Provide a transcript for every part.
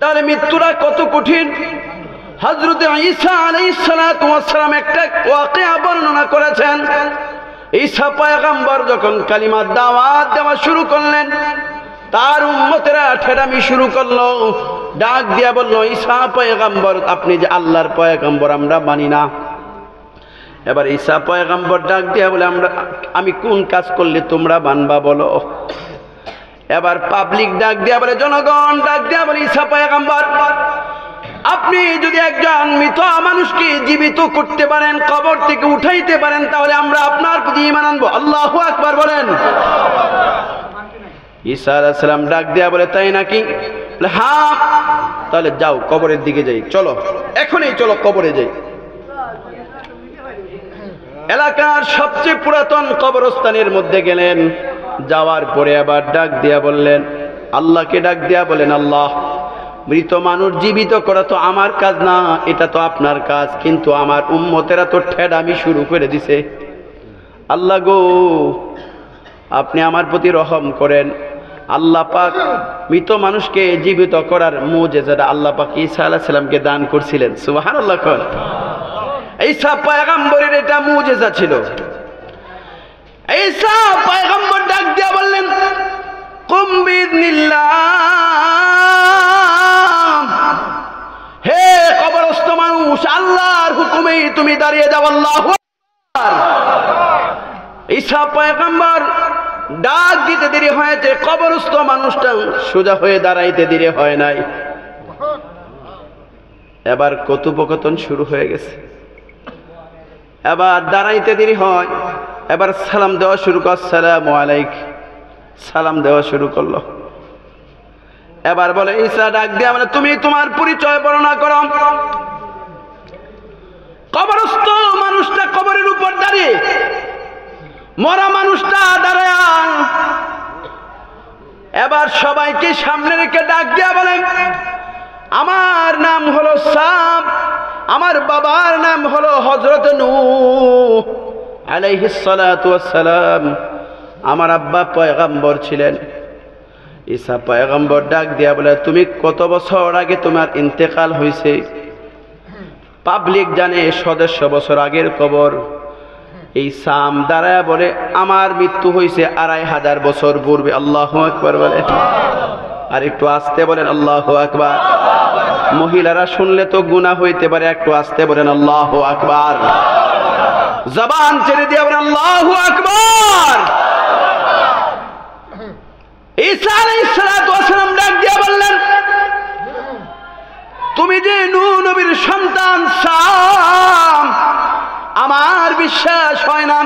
তাহলে মৃত্যুটা কত কঠিন। হযরত ঈসা আলাইহিস সালাতু ওয়াস সালাম একটা ওয়াকিয়া বর্ণনা করেছেন। ঈসা পয়গম্বর যখন কালিমার দাওয়াত দেওয়া শুরু করলেন, তার উম্মতেরা ঠেড়ামি শুরু করলো, ডাক দিয়া বলল, ঈসা পয়গম্বর, আপনি যে আল্লাহর পয়গম্বর আমরা মানি না। এবার ঈসা পয়গম্বর ডাক দিয়া বলে, আমি কোন কাজ করলে তোমরা মানবা বলো। এবার পাবলিক ডাক দিয়া বলে, জনগণ ডাক দিয়া বলে, ঈসা পয়গম্বর, আপনি যদি একজন মৃত মানুষকে জীবিত করতে পারেন, কবর থেকে উঠাইতে পারেন, তাহলে আমরা আপনার প্রতি ঈমান আনবো। আল্লাহু আকবার বলেন। ঈসা আলাইহিস সালাম ডাক দিয়া বলে, তাই নাকি? বলে, হ্যাঁ। তাহলে যাও কবরের দিকে যাই, চলো এখনই চলো কবরে যাই। এলাকার সবচেয়ে পুরাতন কবরস্থানের মধ্যে গেলেন। যাওয়ার পরে আবার ডাক দিয়া বললেন, আল্লাহকে ডাক দিয়া বলেন, আল্লাহ, মৃত মানুষ জীবিত করা তো আমার কাজ না, এটা তো আপনার কাজ, কিন্তু আমার উম্মতেরা তো ঠেড়ামি শুরু করে দিছে। আল্লাহ গো, আপনি আমার প্রতি রহম করেন। আল্লাহ পাক মৃত মানুষকে জীবিত করার মুজিজাটা আল্লাহ পাক ঈসা আলাইহিস সালামকে দান করছিলেন। সুবহানাল্লাহ। ঈসা পয়গম্বরের এটা মুজিজা ছিল। ঈসা পয়গম্বর ডাক দিয়া বললেন, কুম বিইذনিল্লাহ, হে কবরস্থ মানুষ, আল্লাহর হুকুমেই তুমি দাঁড়িয়ে যাও। আল্লাহু আকবার। ঈসা পয়গম্বর ডাক দিতে দেরি হয়েছে, কবরস্থ মানুষটা সোজা হয়ে দাঁড়াইতে দেরি হয় নাই। এবার কথোপকথন শুরু হয়ে গেছে। এবার দাঁড়াইতে দেরি হয়, এবার সালাম দেওয়া শুরু কর, আসসালামু আলাইকুম, সালাম দেওয়া শুরু করলো। এবার বলে, ঈসা ডাক দিয়া বলে, তুমি তোমার পরিচয় বর্ণনা করো। কবরস্থ মানুষটা কবরের উপর দাঁড়িয়ে, মরা মানুষটা দাঁড়ায়। এবার সবাইকে সামনে রেখে ডাক দিয়া বলেন, আমার নাম হলো সাম, আমার বাবার নাম হলো হযরত নূহ আলাইহিস সালাতু ওয়াস সালাম, আমার আব্বা পয়গম্বর ছিলেন। ঈসা পয়গম্বর ডাক দিয়া বলে, তুমি কত বছর আগে তোমার ইন্তেকাল হয়েছে? পাবলিক জানে 150 বছর আগের কবর। এই সাম দাঁড়ায় বলে, আমার মৃত্যু হয়েছে 2500 বছর পূর্বে। আল্লাহু আকবার বলে। আর একটু আস্তে বলেন, আল্লাহু আকবার। মহিলারা শুনলে তো গুনাহ হইতে পারে, একটু আস্তে বলেন, আল্লাহু আকবার। জবান ছেড়ে দিয়ে বলেন, আল্লাহু আকবার। ঈসা আলাইহিস সালাতু ওয়াস সালাম ডাক দিয়ে বললেন, তুমি যে নূহ নবীর সন্তান সাম, আমার বিশ্বাস হয় না।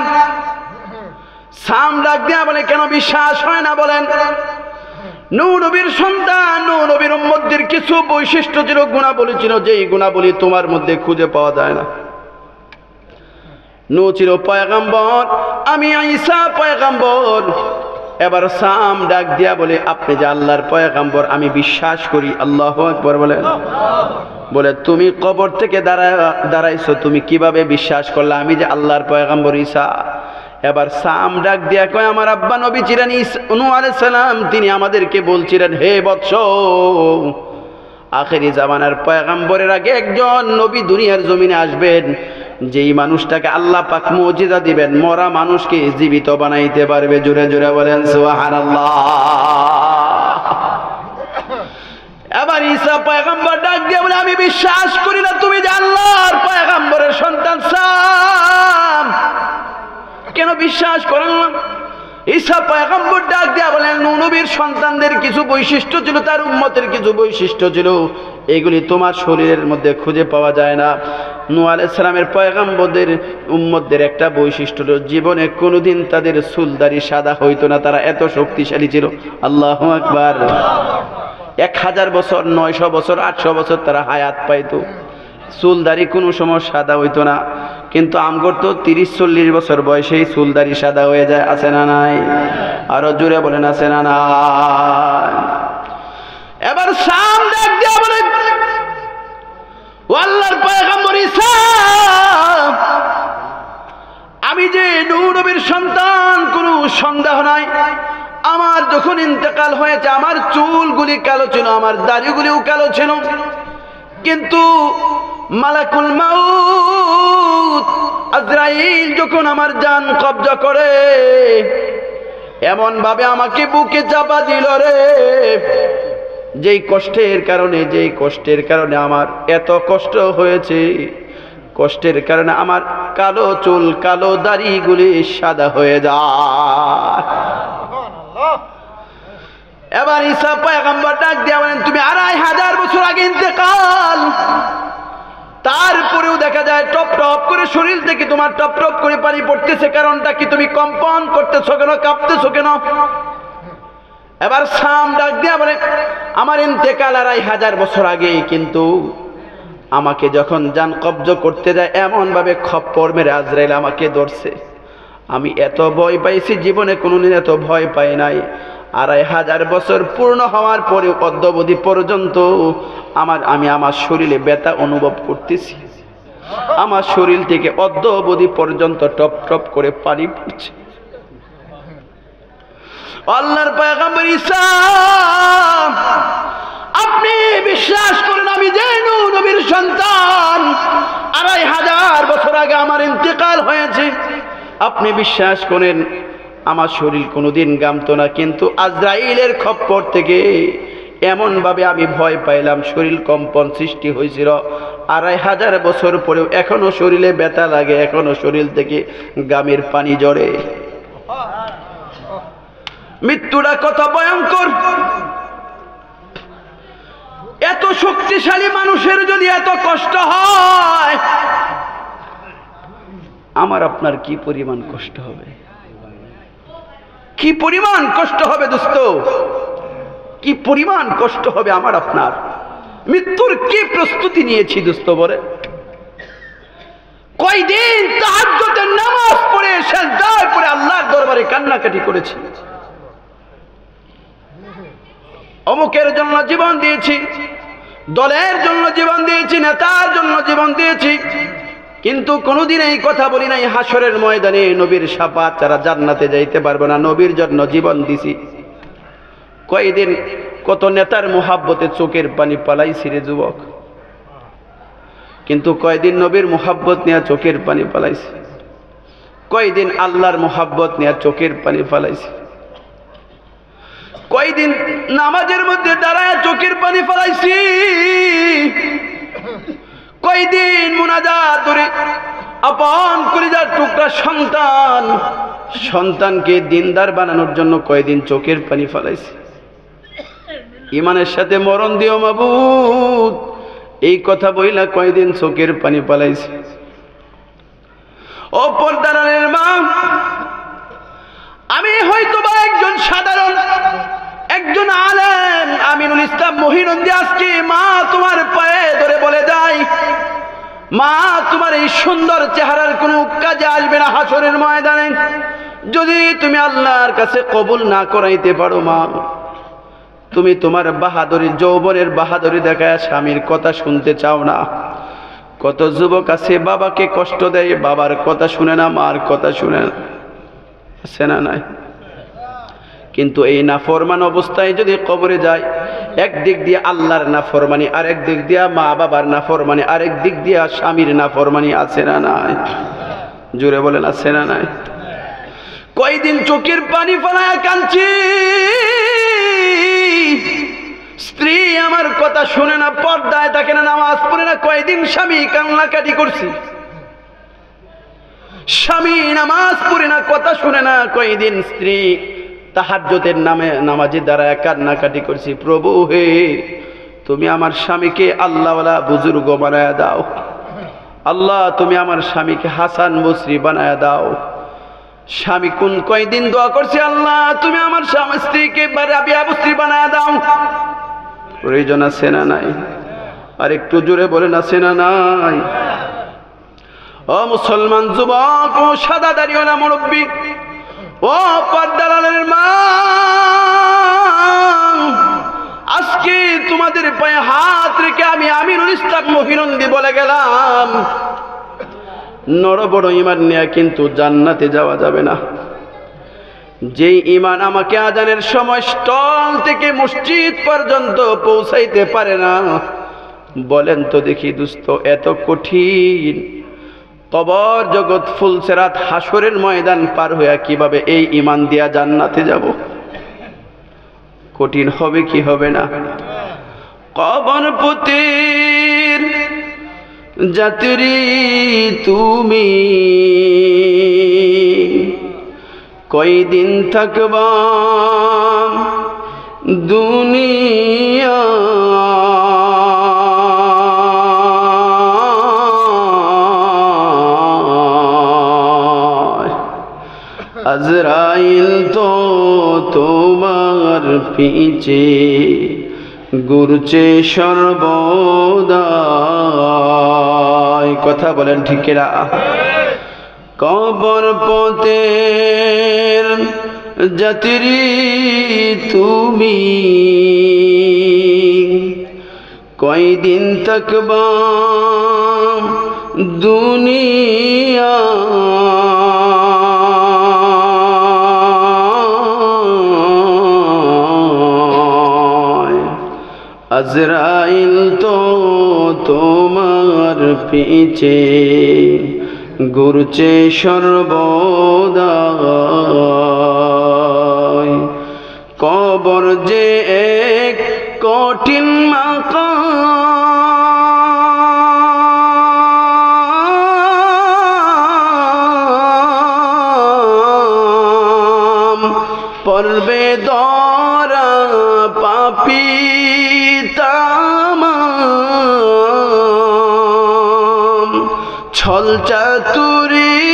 সাম ডাক দিয়া বলে, কেন বিশ্বাস হয় না বলেন? নূহ নবীর সন্তান, নূহ নবীর উম্মতদের কিছু বৈশিষ্ট্য ছিল, গুণাবলী ছিল, যেই গুণাবলী তোমার মধ্যে খুঁজে পাওয়া যায় না। নূহ ছিল পয়গম্বর, আমি ঈসা পয়গম্বর। এবার সাম ডাক দিয়া বলে, আপনি যে আল্লাহর পয়গম্বর আমি বিশ্বাস করি। আল্লাহু আকবার বলেন। বলে, তুমি কবর থেকে দাঁড়াইছো, তুমি কিভাবে বিশ্বাস করলে আমি যে আল্লাহর পয়গম্বর ঈসা? এবার সাম ডাক দিয়া কয়, আমার আব্বা নবী ছিলেন নূহ আলাইহিস সালাম, তিনি আমাদেরকে বলছিলেন, হে বৎস, আখেরি জামানার পয়গম্বরের আগে একজন নবী দুনিয়ার জমিনে আসবেন, যেই মানুষটাকে আল্লাহ পাক মুজিজা দিবেন, মরা মানুষকে জীবিত বানাইতে পারবে। জোরে জোরে বলেন সুবহানাল্লাহ। এবার ঈসা পয়গম্বর ডাক দিয়ে বলে, আমি বিশ্বাস করি না তুমি যে আল্লাহর পয়গম্বরের সন্তান সাম। কেন বিশ্বাস করেন না? ঈসা পয়গম্বর ডাক দিয়া বলেন, নূহ নবীর সন্তানদের কিছু বৈশিষ্ট্য ছিল, তার উম্মতের কিছু বৈশিষ্ট্য ছিল, এগুলি তোমার শরীরের মধ্যে খুঁজে পাওয়া যায় না। নূহ আলাইহিস সালামের পয়গম্বরদের উম্মতদের একটা বৈশিষ্ট্য হলো, জীবনে কোনোদিন তাদের চুলদাড়ি সাদা হইতো না, তারা এত শক্তিশালী ছিল। আল্লাহু আকবার। 1000 বছর, 900 বছর, 800 বছর তারা হায়াত পাইতো, চুলদাড়ি কোনো সময় সাদা হইতো না। কিন্তু আমগর তো 30-40 বছর বয়সেই চুলদাড়ি সাদা হয়ে যায়। আছে না নাই? আরো জোরে বলেন, আছে না নাই? এবার সাম ডাক দিয়া বলে, ও আল্লাহর পয়গম্বর ঈসা, আমি যে নূহ নবীর সন্তান কোনো সন্দেহ নাই, আমার যখন ইন্তেকাল হয়েছে আমার চুলগুলি কালো ছিল, আমার দাড়িগুলিও কালো ছিল, কিন্তু মালাকুল মাউত আজরাইল যখন আমার জান কবজা করে এমন ভাবে আমাকে বুকে চাপা দিল রে, যেই কষ্টের কারণে আমার এত কষ্ট হয়েছে, কষ্টের কারণে আমার কালো চুল কালো দাড়িগুলি সাদা হয়ে যায়। এবার ঈসা পয়গম্বর ডাক দিয়ে বলেন, তুমি 2500 বছর আগে ইন্তেকাল, তারপরেও দেখা যায় টপ টপ করে শরীর থেকে তোমার টপ টপ করে পানি পড়তেছে, কারণটা কি? তুমি কম্পন করতেছো কেন, কাঁপতেছো কেন? এবার সাম ডাক দিয়া বলে, আমার ইন্তেকাল 2500 বছর আগে, কিন্তু আমাকে যখন জান কবজ করতে যায় এমন ভাবে খপ্পর মেরে আজরাইল আমাকে ধরছে, আমি এত ভয় পাইছি, জীবনে কোনোদিন এত ভয় পাই নাই। 2500 বছর পূর্ণ হওয়ার পরে অদ্যাবধি পর্যন্ত আমি আমার শরীরে ব্যথা অনুভব করতেছি, আমার শরীর থেকে অদ্যাবধি পর্যন্ত টপ টপ করে পানি পড়ছে। আল্লাহর পয়গম্বর ঈসা, আপনি বিশ্বাস করেন আমি যেন নবীর সন্তান, 2500 বছর আগে আমার ইন্তেকাল হয়েছে, আপনি বিশ্বাস করেন আমার শরীর কোনোদিন গামতো না, কিন্তু আজরাইলের খপ্পর থেকে এমন ভাবে আমি ভয় পাইলাম, শরীর কম্পন সৃষ্টি হয়েছিল। 2500 বছর পরেও এখনো শরীরে ব্যথা লাগে, এখনো শরীর থেকে গামের পানি ঝরে। মৃত্যুটা কত ভয়ঙ্কর! এত শক্তিশালী মানুষের যদি এত কষ্ট হয়, আমার আপনার কি পরিমাণ কষ্ট হবে, কি পরিমাণ কষ্ট হবে দোস্ত, কি পরিমাণ কষ্ট হবে আমার আপনার। মৃত্যুর কি প্রস্তুতি নিয়েছি দোস্ত বলে, কয়দিন তাহাজ্জুদের নামাজ পড়ে সিজদায় পড়ে আল্লাহর দরবারে কান্নাকাটি করেছি, অমুকের জন্য জীবন দিয়েছি, দলের জন্য জীবন দিয়েছি, নেতার জন্য জীবন দিয়েছি, কিন্তু কোনোদিন এই কথা বলি নাই হাসরের ময়দানে নবীর শাফাত ছাড়া জান্নাতে যাইতে পারবে না, নবীর জন্য জীবন দিছি। কয়দিন কত নেতার মুহাব্বতে চোখের পানি পালাইছি রে যুবক, কিন্তু কয়দিন নবীর মুহাব্বত নিয়ে চোখের পানি পালাইছি, কয়দিন আল্লাহর মুহাব্বত নিয়ে চোখের পানি পালাইছি, কয়দিন নামাজের মধ্যে দাঁড়ায় চোখের পানি ফেলাইছি, কয়দিন মুনাজাত করে আপন কলিজার টুকরা সন্তানকে দিনদার বানানোর জন্য কয়দিন চোখের পানি ফেলাইছি। ইমানের সাথে মরণ দিও মাবুদ, এই কথা বইলা কয়দিন চোখের পানি ফেলাইছি। ও পর্দারের মা, আমি হয়তোবা একজন সাধারণ একজন আলেম আমিনুল ইসলাম মহিনুদ্দিন, আজকে মা তোমার পায়ে ধরে বলে যাই, মা তোমার এই সুন্দর চেহারার কোনো কাজে আসবে না হাসরের ময়দানে, যদি তুমি আল্লাহর কাছে কবুল না করাইতে পারো। মা তুমি তোমার বাহাদুরি, যৌবনের বাহাদুরি দেখায় স্বামীর কথা শুনতে চাও না। কত যুবক আছে বাবাকে কষ্ট দেয়, বাবার কথা শুনে না, মার কথা শুনে না, আছে না নাই? কিন্তু এই নাফরমান অবস্থায় যদি কবরে যায়, একদিক দিয়ে আল্লাহর নাফরমানি, আরেক দিক দিয়ে মা বাবার নাফরমানি, আরেক দিক দিয়ে স্বামীর নাফরমানি, আছে না নাই? জোরে বলেন আছে না নাই? কয়দিন চোখের পানি ফেলায় কাঁদছি, স্ত্রী আমার কথা শুনে না, পর্দায় থাকে না, নামাজ পড়ে না, কয়দিন স্বামী কান্নাকাটি করছি, স্বামী নামাজ পড়ে না, কথা শুনে না, কয়দিন স্ত্রী তাহাজ্জুদের নামাজে দাঁড়ায় কান্নাকাটি করছি। প্রভু হে, তুমি আমার স্বামীকে আল্লাহওয়ালা বুজুর্গ বানায় দাও, আল্লাহ তুমি আমার স্বামীকে হাসান বসরি বানায় দাও। স্বামী কয়দিন দোয়া করছে, আল্লাহ তুমি আমার স্ত্রীকে রাবিয়া বসরি বানায় দাও। প্রয়োজন আছে না নাই? আর একটু জোরে বলেন আছে না নাই? ও মুসলমান যুবক, ও সাদা দাড়িওয়ালা মুরব্বী, ও পর্দারের মা, আজকে তোমাদের পায়ে হাত রেখে আমি আমিনুল ইসলাম মহিনুদ্দিন বলে গেলাম, নর বড় ইমান নিয়ে কিন্তু জান্নাতে যাওয়া যাবে না। যেই ঈমান আমাকে আজানের সময় স্থল থেকে মসজিদ পর্যন্ত পৌঁছাইতে পারে না, বলেন তো দেখি দোস্ত, এত কঠিন কবর জগৎ ফুলসেরাত হাসরের ময়দান পার হইয়া কিভাবে এই ঈমান দিয়া জান্নাতে যাব? কঠিন হবে কি হবে না? কবর পথের যাত্রী তুমি, কয়দিন থাকবা দুনিয়া, আজরাইল তো তোমার পিছে ঘুরছে সর্বদা। কথা বলেন ঠিক না? কবর পথের যাত্রী তুমি, কয়দিন থাকবা দুনিয়া, আজরাইল তো তোমার পিছে ঘুরছে সর্বদা। কবর যে এক কঠিন মাকাম, পড়বে দরা পাপী ছল চাতুরি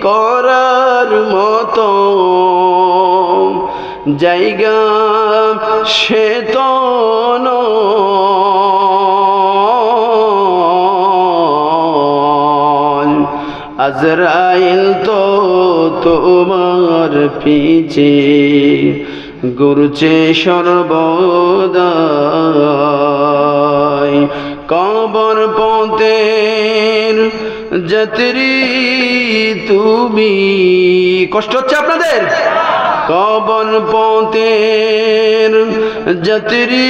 করার মতো জায়গা সে তো নয়। আজরাইল তো তোমার পিছে ঘুরছে সর্বদা। কবর পথের যাত্রী তুমি, কষ্ট হচ্ছে আপনাদের? কবর পথের যাত্রী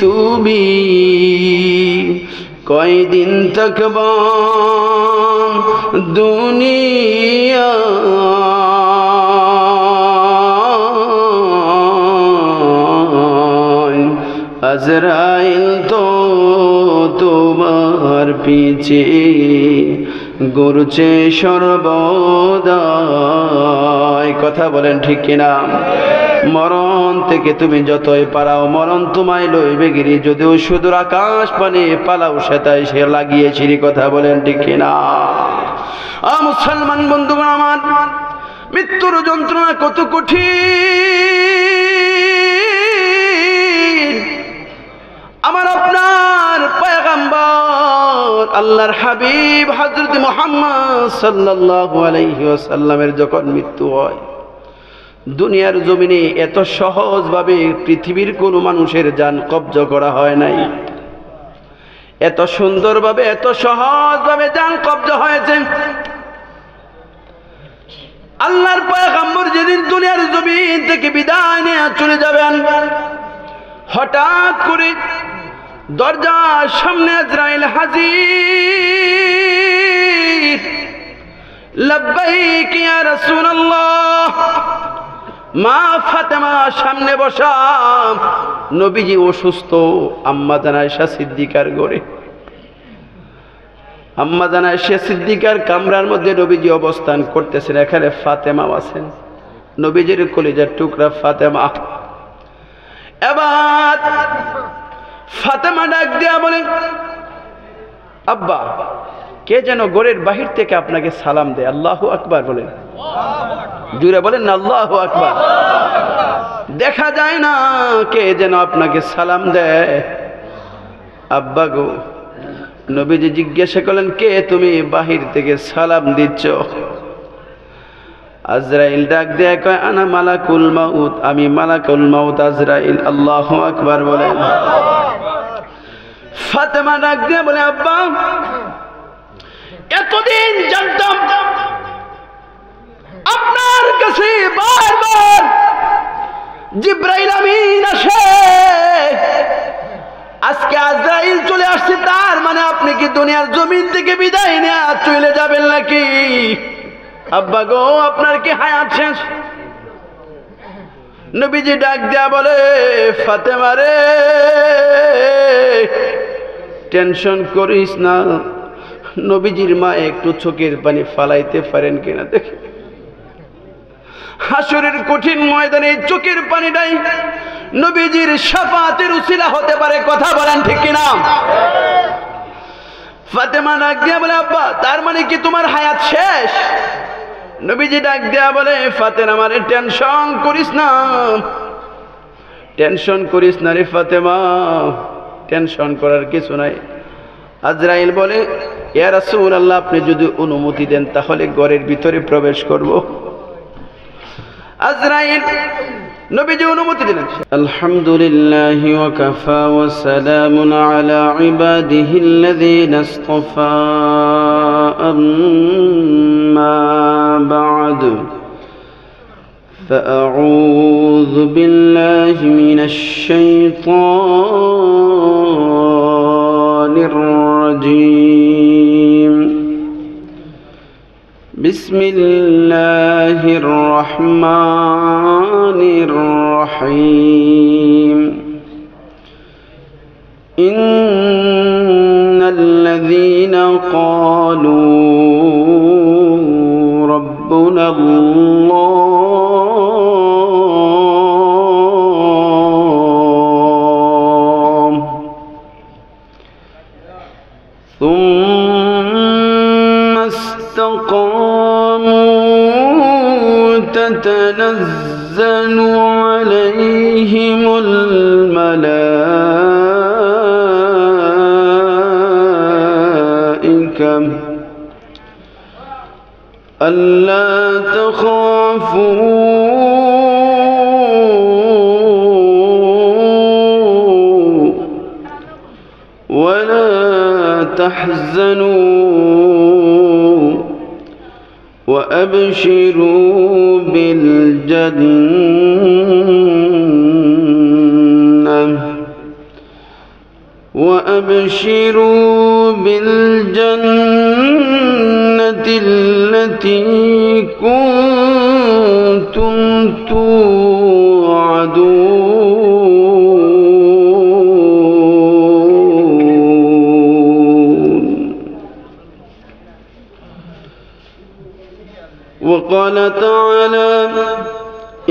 তুমি, কয়দিন থাকবা দুনিয়া, আজরাইল তো তোমার পিছে ঘুরছে সর্বদা। কথা বলেন ঠিক কিনা? মরণ থেকে তুমি যতই পালাও মরণ তোমায় লইবে গিরি, যদিও সুদূর আকাশ পানে পালাও সেটাই সে লাগিয়েছিলি। কথা বলেন ঠিক কিনা? মুসলমান বন্ধুগণ আমার, মৃত্যুর যন্ত্রণা কত কঠিন। আমার আপনার পয়গম্বর আল্লাহর হাবিব হযরত মুহাম্মদ সাল্লাল্লাহু আলাইহি ওয়াসাল্লামের যখন মৃত্যু হয়, দুনিয়ার জমিনে এত সহজভাবে পৃথিবীর কোনো মানুষের জান কব্জ করা হয় নাই। এত সুন্দরভাবে এত সহজভাবে জান কব্জ হয়েছে। আল্লাহর পয়গম্বর যেদিন দুনিয়ার জমিন থেকে বিদায় নিয়ে চলে যাবেন, হঠাৎ করে দরজার সামনে আজরাইল হাজির। লব্বাইক ইয়া রাসূলুল্লাহ। মা ফাতেমা সামনে বসা, নবীজি অসুস্থ। আম্মা জান আয়েশা সিদ্দিকার ঘরে, আম্মা জান আয়েশা সিদ্দিকার কামরার মধ্যে নবীজি অবস্থান করতেছেন। এখানে ফাতেমাও আছেন, নবীজির কলিজার টুকরা ফাতেমা। এবার ফাতেমা ডাক দিয়া বলেন, আব্বা, কে যেন ঘরের বাহির থেকে আপনাকে সালাম দেয়। আল্লাহু আকবার বলেন, জুড়ে বলেন না আল্লাহু আকবার। দেখা যায় না কে যেন আপনাকে সালাম দেয়। আব্বা গো, নবীজি জিজ্ঞাসা করলেন, কে তুমি বাহির থেকে সালাম দিচ্ছ? আজরাইল ডাক দেয়া কয়, আনা মালাকুল মাউত, আমি মালাকুল মাউত আজরাইল। আল্লাহু আকবার বলেন। ফাতেমা ডাক দিয়ে বলে, আব্বা, এতদিন জানতাম আপনার কাছে বারবার জিব্রাইল আমিন আসে। আজকে আজরাইল চলে আসছে, তার মানে আপনি কি দুনিয়ার জমিন থেকে বিদায় নিয়ে চলে যাবেন নাকি? আব্বা গো, আপনার কি হায়াত শেষ? নবীজি ডাক দেয়া বলে, ফাতেমা রে, টেনশন করিস না। নবীজির মা একটু চোখের পানি ফালাইতে পারেন কিনা দেখে। হাসরের কঠিন ময়দানে চোখের পানিটাই নবীজির শাফাতের উসিলা হতে পারে। কথা বলেন ঠিক কিনা? ফাতেমা ডাক দিয়া বলে, আব্বা তার মানে কি তোমার হায়াত শেষ? নবীজি ডাক দিয়া বলে, ফাতেমা আমারে টেনশন করিস না, টেনশন করিস না রে ফাতেমা, টেনশন করার কিছু নাই। আজরাইল বলে, ইয়া রাসূলুল্লাহ, আপনি যদি অনুমতি দেন তাহলে ঘরের ভিতরে প্রবেশ করব। আজরাইল নবীজি অনুমতি দিলেন। আলহামদুলিল্লাহি ওয়া কাফা ওয়া সালামুন আলা ইবাদিহিল্লাযীনা ইসতাফা, আম্মা বা'দ, فأعوذ بالله من الشيطان الرجيم. بسم الله الرحمن الرحيم. إن الذين قالوا ربنا الله ثم استقاموا تتنزل عليهم الملائكة ألا تخافوا ولا تحزنوا وأبشروا بالجنة التي كنتم توعدون. وقال تعالى: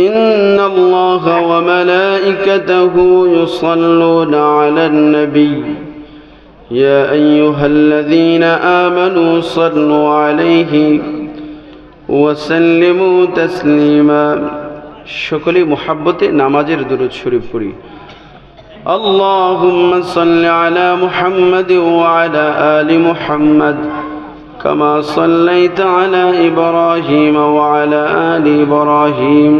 إن الله وملائكته يصلون على النبي يا أيها الذين آمنوا صلوا عليه وسلموا تسليما. সকলে মুহাব্বতে নামাজের দুরূদ শরীফ পড়ি। اللهم صل على محمد وعلى آل محمد كما صليت على إبراهيم وعلى آل إبراهيم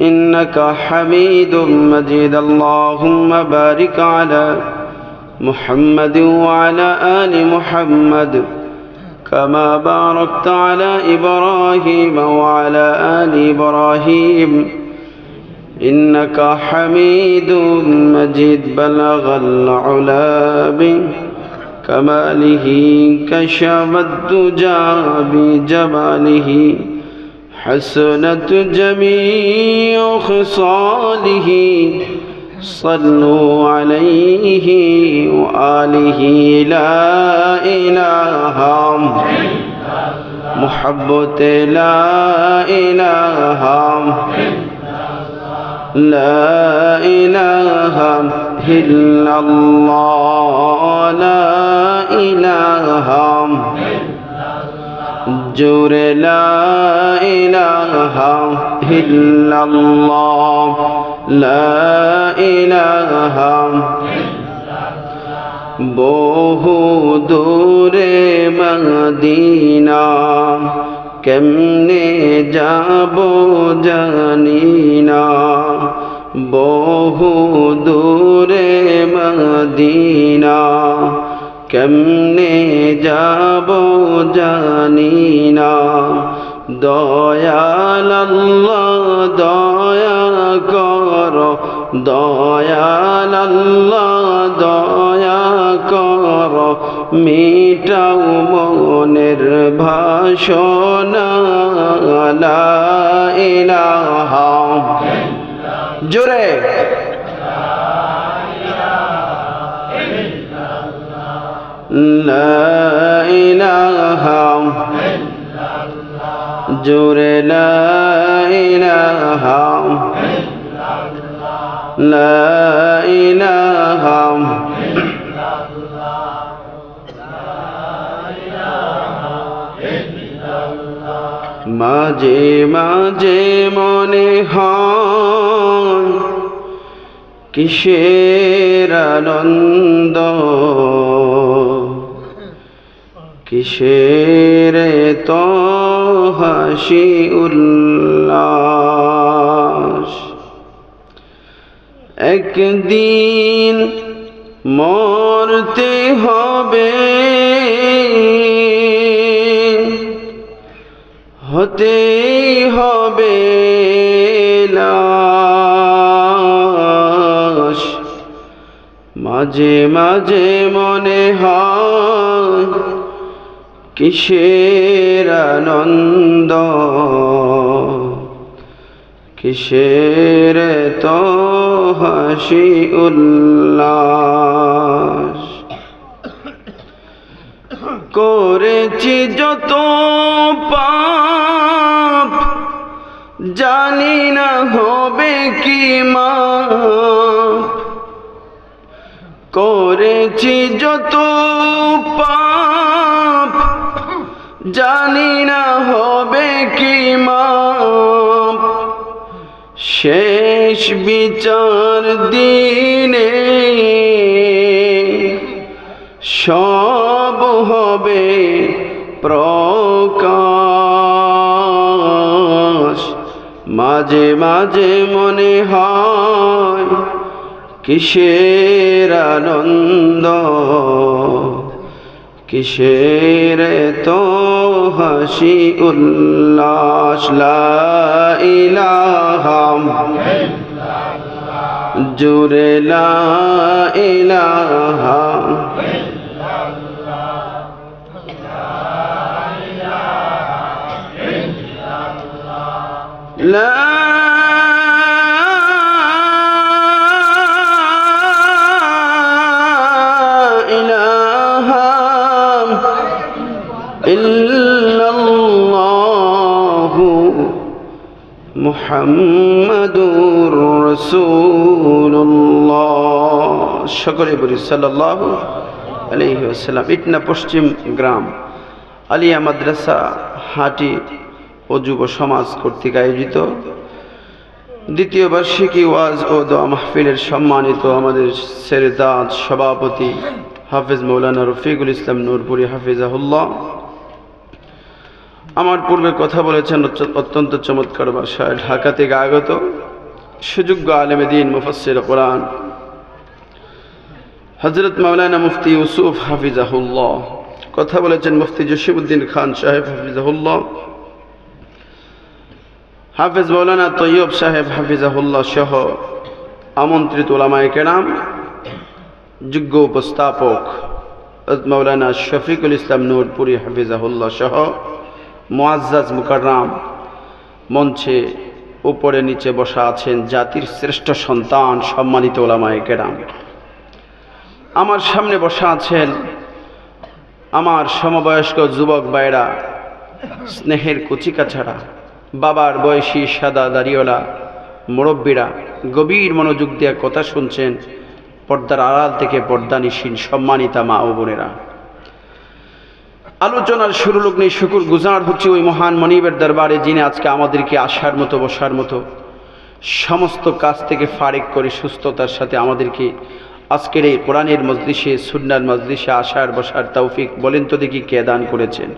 إنك حميد مجيد. اللهم بارك على محمد وعلى آل محمد كما باركت على إبراهيم وعلى آل إبراهيم إنك حميد مجيد. بلغ العلا بكماله كشف الدجى بجماله حسنت جميع خصاله. صلوا عليه وآله. لا إله محبت لا إله لا إله إلا الله لا إله جور لا إله إلا الله لا إله. বহু দূরে মদিনা কেমনে যাব জানি না, বহু দূরে মদিনা কেমনে যাব জানি না। দয়াল আল্লাহ দয়া করো, দয়াল আল্লাহ দয়া করো, মিটাও মনের ভাষণা লা ইলাহা জোরে লা ইলাহা জোরে লা ইলাহা লা ইলাহা মাঝে মাঝে মনে হয় কিসের আনন্দ, কিসের তো হাসি উল্লাস। একদিন মরতে হবে, হতেই হবে লাশ। মাঝে মাঝে মনে হয় কিসের আনন্দ, কিসের তো হাসি উল্লাস। করেছি যত পাপ জানি না হবে কি মাপ, করেছি যত পাপ জানি না হবে কি মাপ। শেষ বিচার দিনে সব হবে প্রকাশ। মাঝে মাঝে মনে হয় কিসের আনন্দ, কিসের তো হাসি উল্লাস। লা ইলাহা জোরে লা ইলাহা লা ইলাহা ইল্লাল্লাহু মুহাম্মাদুর রাসূলুল্লাহ। সকলে বলি সাল্লাল্লাহু আলাইহি ওয়াসাল্লাম। ইটনা পশ্চিম গ্রাম আলিয়া মাদ্রাসা হাটি ও যুব সমাজ কর্তৃক আয়োজিত দ্বিতীয় বার্ষিকী ওয়াজ ও দোয়া মাহফিলের সম্মানিত আমাদের সেরদাদ সভাপতি হাফেজ মৌলানা রফিকুল ইসলাম নূরপুরি হাফিজাহুল্লাহ আমার পূর্বে কথা বলেছেন অত্যন্ত চমৎকার ভাষায় ঢাকা থেকে আগত সুযোগ্য আলেমে দ্বীন মুফাসসির কোরআন হযরত মাওলানা মুফতি ইউসুফ হাফিজাহুল্লাহ। কথা বলেছেন মুফতি জসিমউদ্দিন খান সাহেব হাফিজাহুল্লাহ, হাফেজ মৌলানা তৈয়ব সাহেব হাফিজাহুল্লাহ সহ আমন্ত্রিত উলামায়ে কেরাম, যোগ্য উপস্থাপক মৌলানা শফিকুল ইসলাম নূরপুরি হাফিজাহুল্লাহ সহ মুআজ্জাজ মুকাররাম, মঞ্চে উপরে নিচে বসা আছেন জাতির শ্রেষ্ঠ সন্তান সম্মানিত উলামায়ে কেরাম। আমার সামনে বসা আছেন আমার সমবয়স্ক যুবক ভাইরা, স্নেহের কচিকাছাড়া, বাবার বয়সী সাদা দাড়িওয়ালা মুরব্বীরা, গভীর মনোযোগ দিয়ে কথা শুনছেন, পর্দার আড়াল থেকে পর্দানিসীন সম্মানিতা মা ও বোনেরা। আলোচনার শুরু লগ্নে শুকর গুজার হচ্ছে ওই মহান মনিবের দরবারে, যিনি আজকে আমাদেরকে আসার মতো বসার মতো সমস্ত কাজ থেকে ফারিক করে সুস্থতার সাথে আমাদেরকে আজকের এই কোরআনের মজলিসে সুন্নাহর মজলিসে আসার বসার তৌফিক বলেন তো দেখি কে দান করেছেন?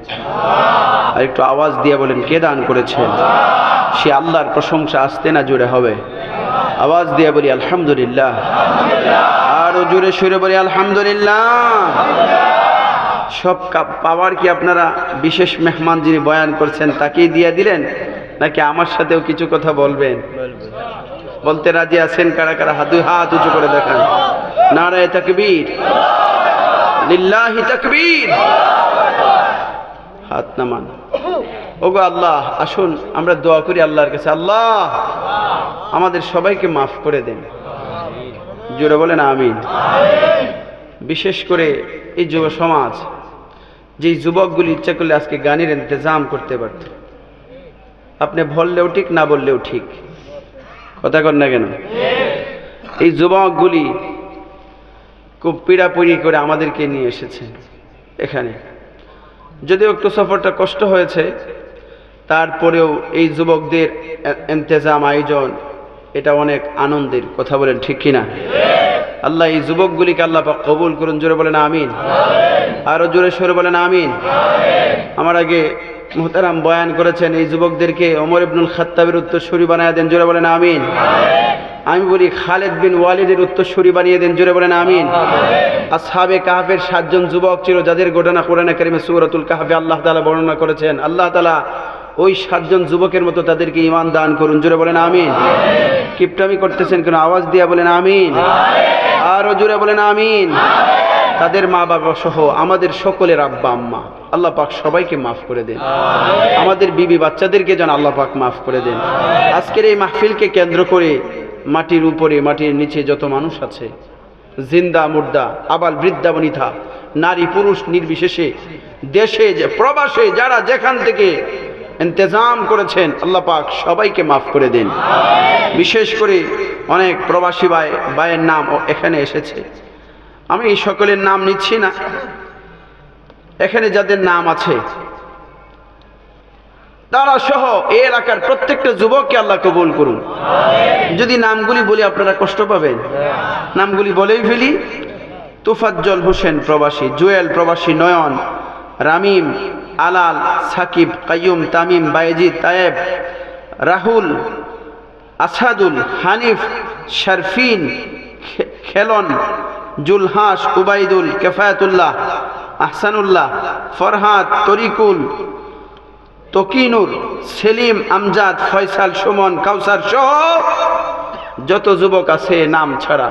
আর একটু আওয়াজ দিয়ে বলেন কে দান করেছেন? সে আল্লাহর প্রশংসা আসতে না জোরে হবে? আওয়াজ দিয়ে বলি আলহামদুলিল্লাহ, আরো জোরে সুরে বলি আলহামদুলিল্লাহ। সব পাওয়ার কি আপনারা বিশেষ মেহমান যিনি বয়ান করছেন তাকেই দিয়ে দিলেন, নাকি আমার সাথেও কিছু কথা বলবেন? বলতে রাজি আছেন? কারা কারা হাত উঁচু করে দেখান। নারায়ে তাকবীর, লিল্লাহি তাকবীর। হাত নামান। ওগো আল্লাহ, আসুন আমরা দোয়া করি আল্লাহর কাছে, আল্লাহ আমাদের সবাইকে মাফ করে দেন। জোরে বলেন আমিন। বিশেষ করে এই যুব সমাজ, যে যুবকগুলি ইচ্ছা করলে আজকে গানের ইন্তজাম করতে পারত, আপনি বললেও ঠিক, না বললেও ঠিক, কথা কন না কেন? এই যুবকগুলি খুব পীড়াপুড়ি করে আমাদেরকে নিয়ে এসেছে এখানে। যদিও একটু সফরটা কষ্ট হয়েছে, তারপরেও এই যুবকদের ইন্তজাম, আয়োজন, এটা অনেক আনন্দের। কথা বলেন ঠিক কিনা? আল্লাহ এই যুবকগুলিকে আল্লাহ পাক কবুল করুন। জোরে বলেন আমিন। আরো জোরে সরে বলেন আমিন। আমার আগে মুহতারাম বয়ান করেছেন, এই যুবকদেরকে ওমর ইবনুল খাত্তাবের উত্তরসূরি বানিয়ে দেন। জোরে বলেন আমিন। আমি বলি খালিদ বিন ওয়ালিদের উত্তরসূরি বানিয়ে দেন। জোরে বলেন আমিন। আসহাবে কাহফের 7 জন যুবক ছিল, যাদের ঘটনা কোরআনে কারিমে সূরাতুল কাহফে আল্লাহ তাআলা বর্ণনা করেছেন। আল্লাহ তাআলা ওই 7 জন যুবকের মতো তাদেরকে ঈমান দান করুন। জোরে বলেন আমিন। কিপটামি করতেছেন কেন? আওয়াজ দিয়ে বলেন আমিন। আরো জোরে বলেন আমিন। তাদের মা বাবা সহ আমাদের সকলের আব্বা আম্মা আল্লাহ পাক সবাইকে মাফ করে দেন। আমাদের বিবি বাচ্চাদেরকে যেন আল্লাহ পাক মাফ করে দেন। আজকের এই মাহফিলকে কেন্দ্র করে মাটির উপরে, মাটির নিচে যত মানুষ আছে, জিন্দা মুর্দা, আবাল বৃদ্ধা বনিতা, নারী পুরুষ নির্বিশেষে, দেশে যে প্রবাসে যারা যেখান থেকে ইন্তজাম করেছেন, আল্লাহ পাক সবাইকে মাফ করে দেন। বিশেষ করে অনেক প্রবাসী ভাইয়ের নাম এখানে এসেছে। আমি এই সকলের নাম নিচ্ছি না, এখানে যাদের নাম আছে তারা সহ এই এলাকার প্রত্যেকটা যুবককে আল্লাহ কবুল করুন। যদি নামগুলি বলি আপনারা কষ্ট পাবেন, নামগুলি বলেই ফেলি। তুফাজ্জল হোসেন প্রবাসী, জুয়েল প্রবাসী, নয়ন, রামিম, আলাল, সাকিব, কাইয়ুম, তামিম, বায়েজিদ, তায়েব, রাহুল, আসাদুল, হানিফ, শারফিন, খেলন, জুলহাস, উবাইদুল, কেফায়াতুল্লাহ, আহসানুল্লাহ, ফরহাদ, তরিকুল, তকিনুর, সেলিম, আমজাদ, ফয়সাল, সুমন, কাউসার সহ যত যুবক আছে নাম ছাড়া।